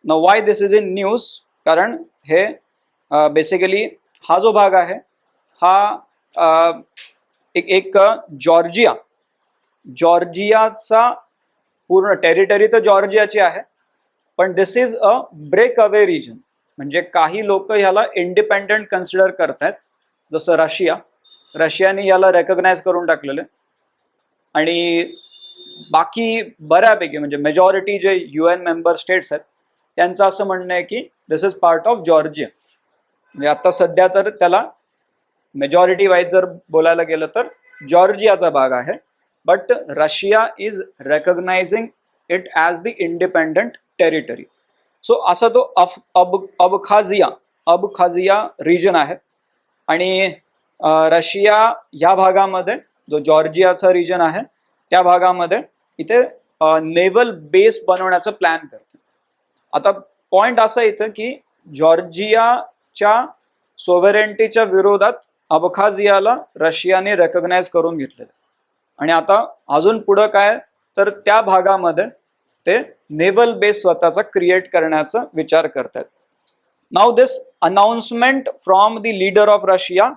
Now why this is in news? कारण हे बेसिकली हा जो भाग आहे हा एक जॉर्जियाचा पूर्ण टेरिटरी तर जॉर्जियाची आहे, पण this is a break away region. म्हणजे काही लोक ह्याला इंडिपेंडंट कन्सिडर करतायत, जसं रशियाने याला रेकग्नाइज करून टाकलेलं. आणि बाकी बऱ्यापैकी म्हणजे मेजॉरिटी जे UN मेंबर स्टेट्स आहेत त्यांचं असं म्हणणं आहे की this is part of Georgia. म्हणजे आता सध्या तर त्याला मेजॉरिटी वाईज जर बोलायला गेलं तर जॉर्जियाचा भाग आहे, but Russia is recognising it as the independent territory. So असा तो अबखाझिया रिजन आहे. आणि रशिया ह्या भागामध्ये जो जॉर्जियाचा रिजन आहे त्या भागामध्ये इथे नेव्हल बेस बनवण्याचा प्लॅन करते. आता पॉइंट असा इथं की जॉर्जियाच्या सोव्हरेंटीच्या विरोधात अबखाझियाला रशियाने रेकग्नाइज करून घेतलेलं. आणि आता अजून पुढं काय तर त्या भागामध्ये ते नेव्हल बेस स्वतःचा क्रिएट करण्याचा विचार करतात. Now this announcement from the leader of Russia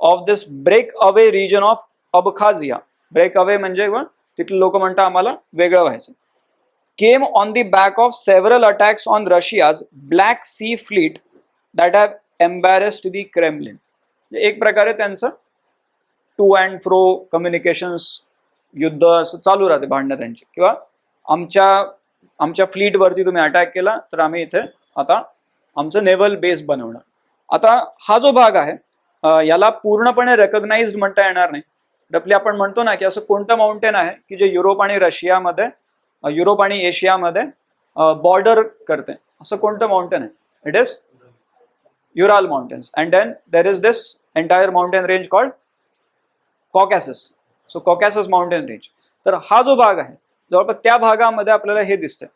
of this breakaway region of Abkhazia, break away म्हणजे तिथले लोक म्हणतात आम्हाला वेगळं व्हायचं, came on the back of several attacks on Russia's black sea fleet that have embarrassed the Kremlin. एक प्रकारे त्यांचं टू अँड फ्रो कम्युनिकेशन्स, युद्ध असं चालू राहते, भांडणं त्यांची, किंवा आमच्या फ्लीटवरती तुम्ही अटॅक केला तर आम्ही इथे आता आमचं नेव्हल बेस बनवणार. आता हा जो भाग आहे याला पूर्णपणे रेकग्नाइज्ड म्हणता येणार नाही. आपली आपण म्हणतो ना की असं कोणतं माउंटेन आहे की जे युरोप आणि रशियामध्ये, युरोप आणि एशियामध्ये बॉर्डर करते, असं कोणतं माउंटेन आहे? It is Ural mountains. And then there is this entire mountain range called Caucasus. So Caucasus mountain range. तर हा जो भाग आहे जवळपास त्या भागामध्ये आपल्याला हे दिसतंय,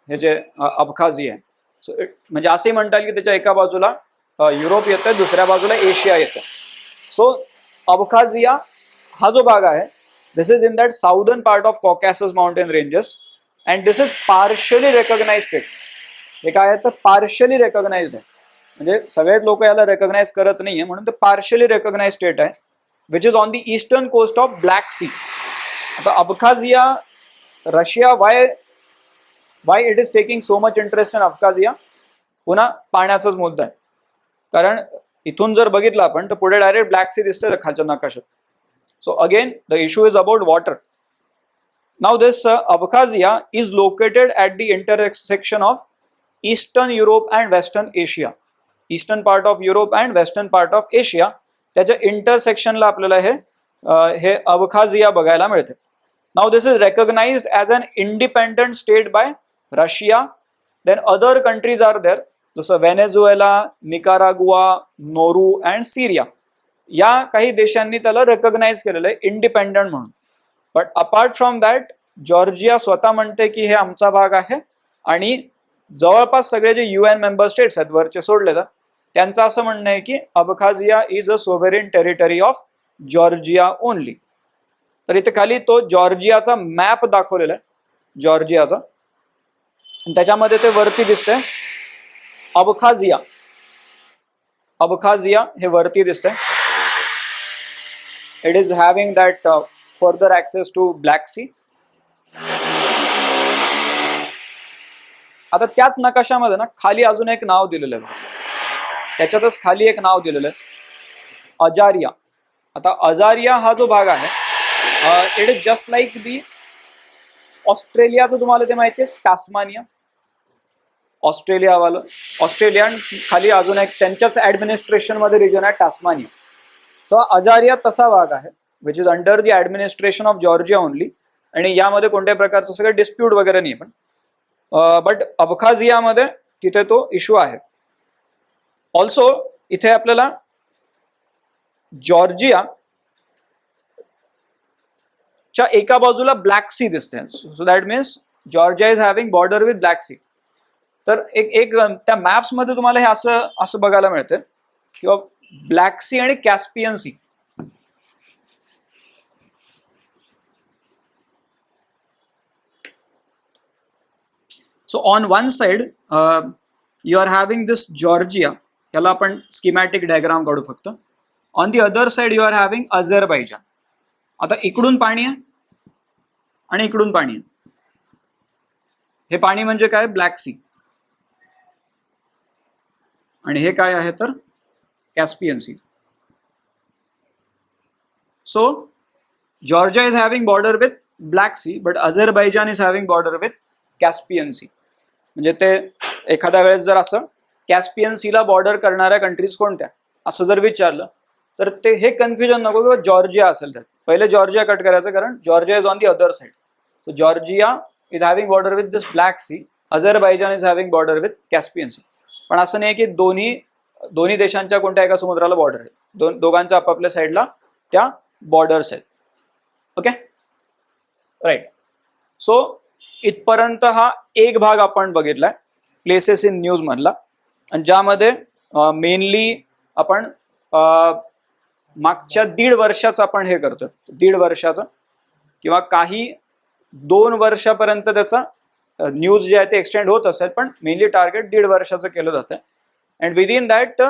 हे जे अबखाझिया आहे. सो म्हणजे असंही म्हणता येईल की त्याच्या एका बाजूला युरोप येतं, दुसऱ्या बाजूला एशिया येतं. सो अबखाझिया हा जो भाग आहे, this is in that southern part of Caucasus mountain ranges and this is partially recognise state. हे काय आहे तर पार्शली रेकग्नाइज्ड आहे, म्हणजे सगळेच लोक याला रेकग्नाइज करत नाहीये, म्हणून ते पार्शली रेकग्नाइज स्टेट आहे, which is on the eastern coast of black C. आता Abkhazia, Russia, why it is taking so much interest in Abkhazia? पुन्हा पाण्याचाच मुद्दा आहे, कारण इथून जर बघितलं आपण तर पुढे डायरेक्ट ब्लॅक सी दिसते खालच्या नकाशात. So again the issue is about water. Now this Abkhazia is located at the intersection of eastern Europe and western Asia. Eastern part of Europe and western part of Asia, त्याच्या इंटरसेक्शनला आपल्याला हे Abkhazia बघायला मिळते. Now this is recognised as an independent state by Russia. Then other countries are there, जसं Venezuela, Nicaragua, Nauru and Syria. या काही देशांनी त्याला रेकग्नाइज केलेलं आहे इंडिपेंडंट म्हणून. But apart from that Georgia स्वतः म्हणते की हे आमचा भाग आहे, आणि जवळपास सगळे जे UN मेंबर स्टेट्स आहेत वरचे सोडले तर त्यांचं असं म्हणणं आहे की Abkhazia is a sovereign territory of Georgia only. तर इथे खाली तो जॉर्जियाचा मॅप दाखवलेला आहे, जॉर्जियाचा, त्याच्यामध्ये ते वरती दिसतंय अबखाझिया. अबखाझिया हे वरती दिसतंय. It is having that further access to Black C. आता त्याच नकाशामध्ये ना खाली अजून एक नाव दिलेलं आहे, त्याच्यातच खाली एक नाव दिलेलं आहे अजारिया. आता अजारिया हा जो भाग आहे, इट इज जस्ट लाईक दी ऑस्ट्रेलियाचं, तुम्हाला ते माहिती आहे टास्मानिया, ऑस्ट्रेलियावालं. ऑस्ट्रेलिया खाली अजून एक त्यांच्याच ऍडमिनिस्ट्रेशन मध्ये रिजन आहे टास्मानिया. सो अजारिया तसा भाग आहे which is under the administration of Georgia only, आणि यामध्ये कोणत्याही प्रकारचं सगळं डिस्प्यूट वगैरे नाही. पण बट अबखाझियामध्ये तिथे तो इश्यू आहे. ऑल्सो इथे आपल्याला जॉर्जिया च्या एका बाजूला ब्लॅक सी दिसते. So that means Georgia is having border with Black Sea. तर एक त्या मॅप्स मध्ये तुम्हाला हे असं बघायला मिळतं किंवा ब्लॅक सी आणि Caspian Sea. So on one side you are having this Georgia, याला आपण स्कीमॅटिक डायग्राम काढू फक्त. On the other side you are having Azerbaijan. आता इकडून पाणी आहे आणि इकडून पाणी आहे. हे पाणी म्हणजे काय? Black Sea. आणि हे काय आहे तर Caspian Sea. So Georgia is having border with Black Sea, but Azerbaijan is having border with Caspian Sea. म्हणजे ते एखाद्या वेळेस जर असं कॅस्पियन सीला बॉर्डर करणाऱ्या कंट्रीज कोणत्या असं जर विचारलं तर ते हे कन्फ्युजन नको किंवा जॉर्जिया असेल त्यात. पहिले जॉर्जिया कट करायचं, कारण Georgia is on the other side. So Georgia is having border with this Black Sea, Azerbaijan is having border with Caspian C. पण असं नाही की दोन्ही देशांच्या कोणत्या एका समुद्राला बॉर्डर आहे. दोघांच्या आपापल्या साईडला त्या बॉर्डर्स आहेत. Okay, right. सो इथपर्यंत हा एक भाग आपण बघितलाय प्लेसेस इन न्यूज मधला, आणि ज्यामध्ये मेनली आपण मागच्या 1.5 वर्षाचं आपण हे करतो. 1.5 वर्षाचं किंवा काही 2 वर्षापर्यंत त्याचा न्यूज जे आहे ते एक्सटेंड होत असेल, पण मेनली टार्गेट 1.5 वर्षाचं केलं जातं. अँड विदिन दॅट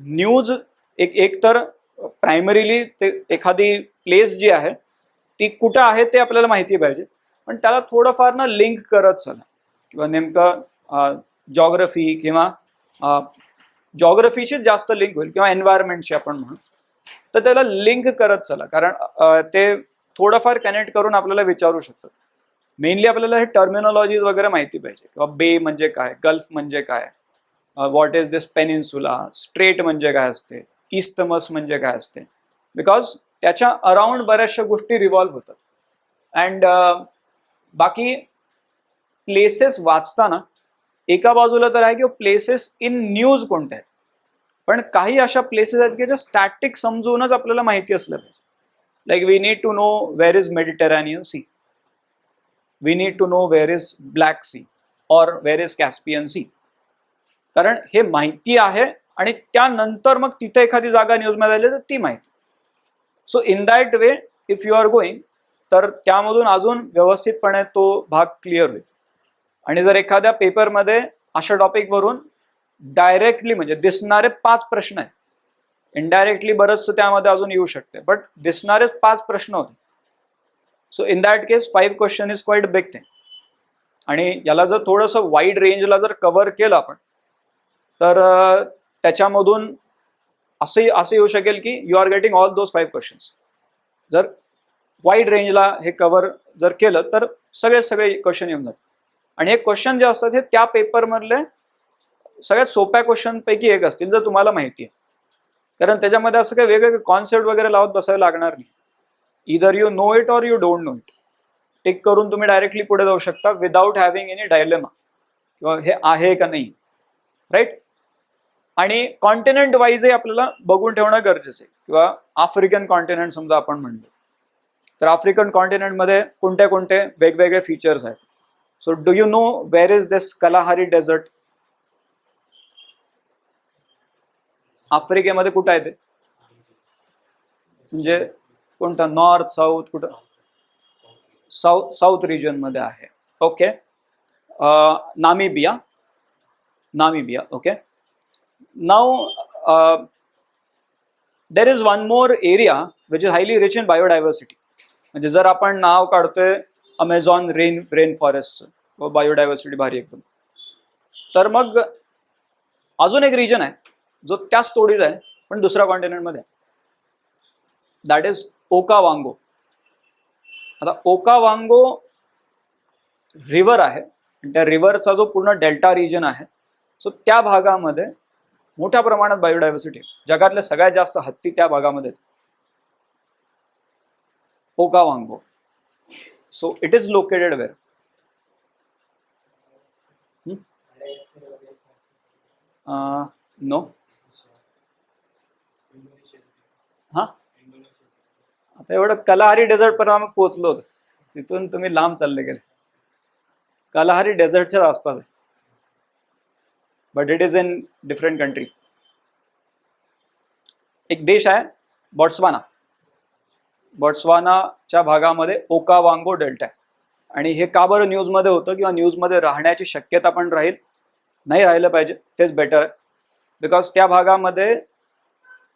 न्यूज एक तर प्रायमरीली ते एखादी प्लेस जी आहे ती कुठं आहे ते आपल्याला माहिती पाहिजे, पण त्याला थोडंफार ना लिंक करत चला, किंवा नेमकं जॉग्रफी किंवा जॉग्रफीशी जास्त लिंक होईल किंवा एन्व्हायरमेंटशी आपण म्हणू, तर त्याला लिंक करत चला, कारण ते थोडंफार कनेक्ट करून आपल्याला विचारू शकतात. मेनली आपल्याला हे टर्मिनॉलॉजी वगैरे माहिती पाहिजे, किंवा बे म्हणजे काय, गल्फ म्हणजे काय, what is this peninsula, straight म्हणजे काय असते, इस्थमस म्हणजे काय असते, बिकॉज त्याच्या अराउंड बऱ्याचशा गोष्टी रिव्हॉल्व्ह होतात. अँड बाकी प्लेसेस वाचताना एका बाजूला तर आहे की प्लेसेस इन न्यूज कोणत्या आहेत, पण काही अशा प्लेसेस आहेत की ज्या स्टॅटिक समजूनच आपल्याला माहिती असलं पाहिजे. Like we need to know where is Mediterranean Sea, we need to know where is Black Sea और वेअर इज कॅस्पियन सी, कारण हे माहिती आहे आणि त्यानंतर मग तिथे एखादी जागा न्यूजमध्ये आली तर ती माहिती. So in that way if you are going, तर त्यामधून अजून व्यवस्थितपणे तो भाग क्लिअर होईल. आणि जर एखाद्या पेपरमध्ये अशा टॉपिकवरून डायरेक्टली म्हणजे दिसणारे 5 प्रश्न आहेत, इनडायरेक्टली बरंचसं त्यामध्ये अजून येऊ शकते, बट दिसणारेच 5 प्रश्न होते, so in that case 5 question is quite big thing. आणि याला जर थोडंसं वाईड रेंजला जर कव्हर केलं आपण, तर त्याच्यामधून असं येऊ शकेल की you are getting all those 5 questions. जर वाईड रेंजला हे कव्हर जर केलं तर सगळे क्वेश्चन येऊन जातात. आणि हे क्वेश्चन जे असतात हे त्या पेपरमधले सगळ्यात सोप्या क्वेश्चन पैकी एक असतील, जर तुम्हाला माहिती आहे, कारण त्याच्यामध्ये असं काही वेगवेगळे कॉन्सेप्ट वगैरे लावत बसायला लागणार नाही. इदर यू नो इट और you don't know it, tick करून तुम्ही डायरेक्टली पुढे जाऊ शकता विदाउट हॅव्हिंग एनी डायलेमा, किंवा हे आहे का नाही, राईट. आणि कॉन्टिनेंट वाईजही आपल्याला बघून ठेवणं गरजेचं आहे, किंवा आफ्रिकन कॉन्टिनेंट समजा आपण म्हणतो, तर आफ्रिकन कॉन्टिनेंटमध्ये कोणते कोणते वेगवेगळे फीचर्स आहेत. So do you know where is this Kalahari Desert? आफ्रिकेमध्ये कुठं आहे ते, म्हणजे कोणता, नॉर्थ साऊथ, कुठं? साऊथ रिजन मध्ये आहे. Okay. Namibia, okay. Now there is one more area which is highly rich in biodiversity. म्हणजे जर आपण नाव काढतोय अमेझॉन रेन फॉरेस्ट, बायोडायव्हर्सिटी भारी एकदम, तर मग अजून एक रिजन आहे जो त्याच तोडीत आहे पण दुसऱ्या कॉन्टिनेंटमध्ये, दॅट इज ओकावांगो. आता ओकावांगो रिव्हर आहे, त्या रिव्हरचा जो पूर्ण डेल्टा रिजन आहे, सो त्या भागामध्ये मोठ्या प्रमाणात बायोडायव्हर्सिटी, जगातल्या सगळ्यात जास्त हत्ती त्या भागामध्ये, Okavango. So it is located where? No. हा, आता एवढं कलाहारी डेझर्ट पर्यंत आम्ही पोहोचलो होतो, तिथून तुम्ही लांब चालले गेले. कलाहारी डेझर्टच्याच आसपास आहे, but it is in different country. एक देश आहे बॉट्स्वाना, बॉट्स्वानाच्या भागामध्ये ओकावांगो डेल्टा आहे. आणि हे का बरं न्यूजमध्ये होतं, किंवा न्यूजमध्ये राहण्याची शक्यता पण नाही राहिलं पाहिजे, तेच बेटर आहे. बिकॉज त्या भागामध्ये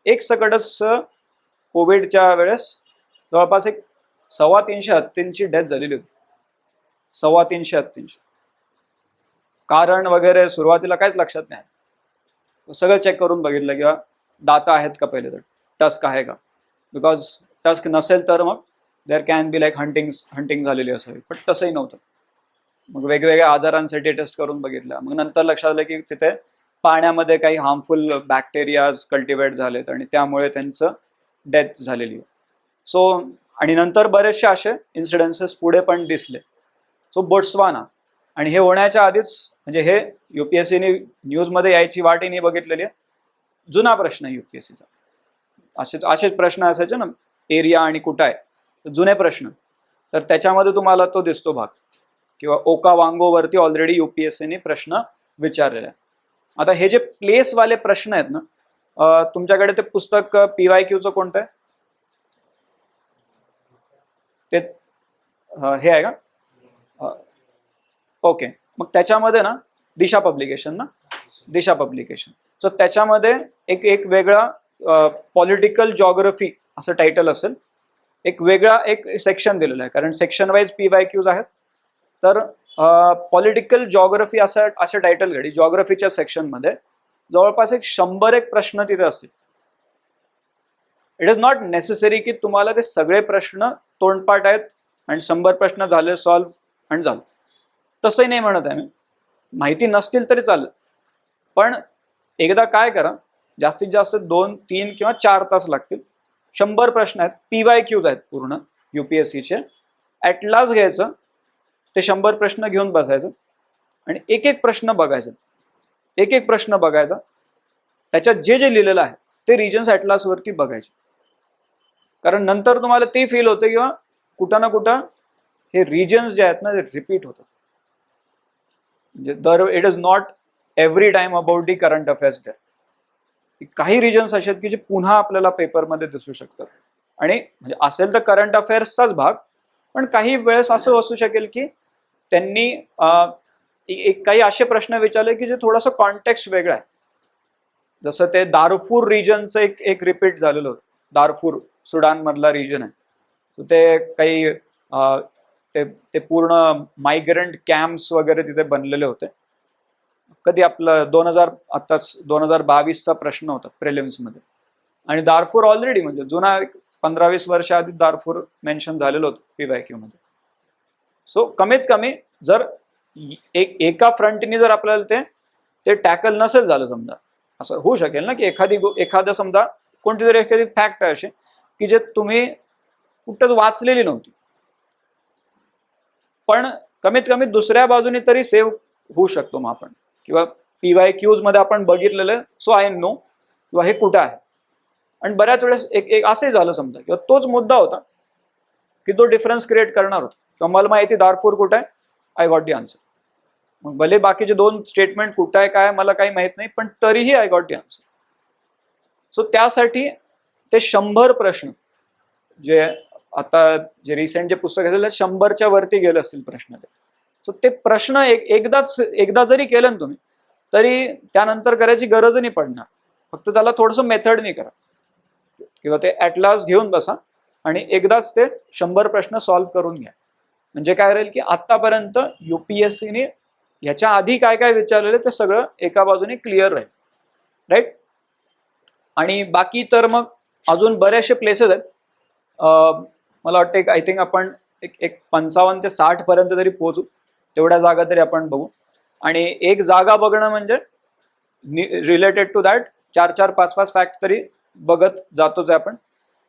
एक सकटच कोविडच्या वेळेस जवळपास 350 हत्तींची डेथ झालेली होती. 350 हत्तींची. कारण वगैरे सुरुवातीला काहीच लक्षात नाही, सगळं चेक करून बघितलं, किंवा दाता आहेत का पहिले, तर टस्क आहे का, बिकॉज टस्क नसेल तर मग there can be like hunting झालेली असावी, पण तसंही नव्हतं. मग वेगवेगळ्या आजारांसाठी टेस्ट करून बघितलं, मग नंतर लक्षात आलं की तिथे पाण्यामध्ये काही हार्मफुल बॅक्टेरियाज कल्टिवेट झालेत आणि त्यामुळे त्यांचं डेथ झालेली आहे. सो आणि नंतर बरेचसे असे इन्सिडेन्सेस पुढे पण दिसले. सो बोट्स्वाना, आणि हे होण्याच्या आधीच, म्हणजे हे UPSCने न्यूजमध्ये यायची वाटही नाही बघितलेली आहे. जुना प्रश्न आहे UPSCचा, असेच प्रश्न असायचे ना, एरिया आणि कुठं आहे, जुने प्रश्न, तर त्याच्यामध्ये तुम्हाला तो दिसतो भाग, किंवा ओकावांगोवरती ऑलरेडी UPSCने प्रश्न विचारलेला आहे. आता हे जे प्लेसवाले प्रश्न आहेत ना, तुमच्याकडे ते पुस्तक PYQचं कोणतं आहे ते, हे आहे का? ओके, मग त्याच्यामध्ये ना दिशा पब्लिकेशन. सो त्याच्यामध्ये एक वेगळा पॉलिटिकल जॉग्रफी असं टायटल असेल. एक वेगळा एक सेक्शन दिलेला आहे, कारण सेक्शन वाईज PYQs आहेत. तर पॉलिटिकल जॉग्रफी असं टायटल घडी. जॉग्रफीच्या सेक्शनमध्ये जवळपास 100 प्रश्न तिथे असतील. इट इज नॉट नेसेसरी की तुम्हाला ते सगळे प्रश्न तोंडपाठ आहेत आणि 100 प्रश्न झाले सॉल्व्ह आणि झालं. तसंही नाही म्हणत आहे मी. माहिती नसतील तरी चालेल, पण एकदा काय करा, जास्तीत जास्त 2, 3 किंवा 4 तास लागतील. 100 प्रश्न आहेत, PYQs आहेत पूर्ण UPSCचे. ॲटलास घ्यायचं, ते 100 प्रश्न घेऊन बसायचं आणि एक एक प्रश्न बघायचा. एक एक प्रश्न बघायचा, त्याच्यात जे जे लिहिलेलं आहे ते रिजन्स ॲटलासवरती बघायचे. कारण नंतर तुम्हाला ते फील होतं किंवा कुठं ना कुठं हे रिजन्स जे आहेत ना ते रिपीट होतात. म्हणजे it is not every time about the current affairs there. काही रिजन्स असे आहेत की जे पुन्हा आपल्याला पेपरमध्ये दिसू शकतात. आणि म्हणजे असेल तर करंट अफेअर्सचाच भाग, पण काही वेळेस असं असू शकेल की त्यांनी काही असे प्रश्न विचारले की जे थोडंसं कॉन्टेक्स्ट वेगळं आहे. जसं ते दारफूर रिजनचं एक रिपीट झालेलं होतं. दारफूर सुडान मधला रिजन आहे. तर ते काही ते पूर्ण मायग्रंट कॅम्प्स वगैरे तिथे बनलेले होते. कधी आपलं 2022चा प्रश्न होता प्रिलिम्समध्ये. आणि दारफूर ऑलरेडी म्हणजे जुना 15-20 वर्ष आधी दारफूर मेन्शन झालेलं होतं PYQ मध्ये. सो कमीत कमी जर एका फ्रंटनी जर आपल्याला ते टॅकल नसेल झालं, समजा असं होऊ शकेल ना की एखादं समजा कोणती एखादी फॅक्ट आहे अशी की जे तुम्ही कुठंच वाचलेली नव्हती, पण कमीत कमी दुसऱ्या बाजूने तरी सेव्ह होऊ शकतो मग आपण. किंवा PYQs मध्ये आपण बघितलेलं, सो आय नो किंवा हे कुठं आहे. आणि बऱ्याच वेळेस एक असे झालं समजा किंवा तोच मुद्दा होता की तो डिफरन्स क्रिएट करणार होता किंवा मला माहिती दारफूर कुठं आहे, आय गॉट दी आन्सर. मग भले बाकीचे 2 स्टेटमेंट कुठं आहे काय मला काही माहित नाही, पण तरीही I got the answer. So त्यासाठी ते 100 प्रश्न जे आता जे रिसेंट जे पुस्तक असेल 100च्या वरती गेले असतील प्रश्न ते. सो ते प्रश्न एकदा जरी केलं ना तुम्ही तरी त्यानंतर करायची गरज नाही पडणार. फक्त त्याला थोडंसं मेथडनी करा किंवा ते ॲटलास घेऊन बसा आणि एकदाच ते 100 प्रश्न सॉल्व्ह करून घ्या. म्हणजे काय राहील की आतापर्यंत UPSCने याच्या आधी काय काय विचारलेलं ते सगळं एका बाजूने क्लिअर राहील. राईट. आणि बाकी तर मग अजून बरेचसे प्लेसेस आहेत. मला वाटतं आय थिंक आपण एक 55 ते 60 पर्यंत तरी पोहोचू. तेवढ्या जागा तरी आपण बघू. आणि एक जागा बघणं म्हणजे रिलेटेड टू दॅट 4-4, 5-5 फॅक्ट तरी बघत जातोच आहे आपण.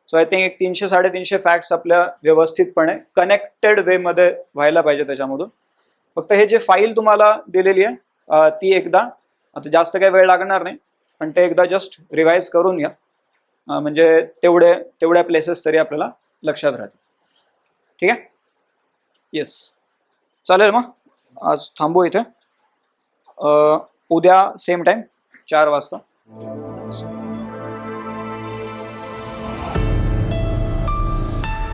सो आय थिंक 300-350 फॅक्ट्स आपल्या व्यवस्थितपणे कनेक्टेड वेमध्ये व्हायला पाहिजे त्याच्यामधून. फक्त हे जे फाईल तुम्हाला दिलेली आहे ती एकदा, आता जास्त काही वेळ लागणार नाही, पण ते एकदा जस्ट रिवाइज करून घ्या. म्हणजे तेवढ्या प्लेसेस तरी आपल्याला लक्षात राहतील. ठीक आहे. येस, चालेल. मग आज थांबू इथे. उद्या सेम टाइम 4 वाजता.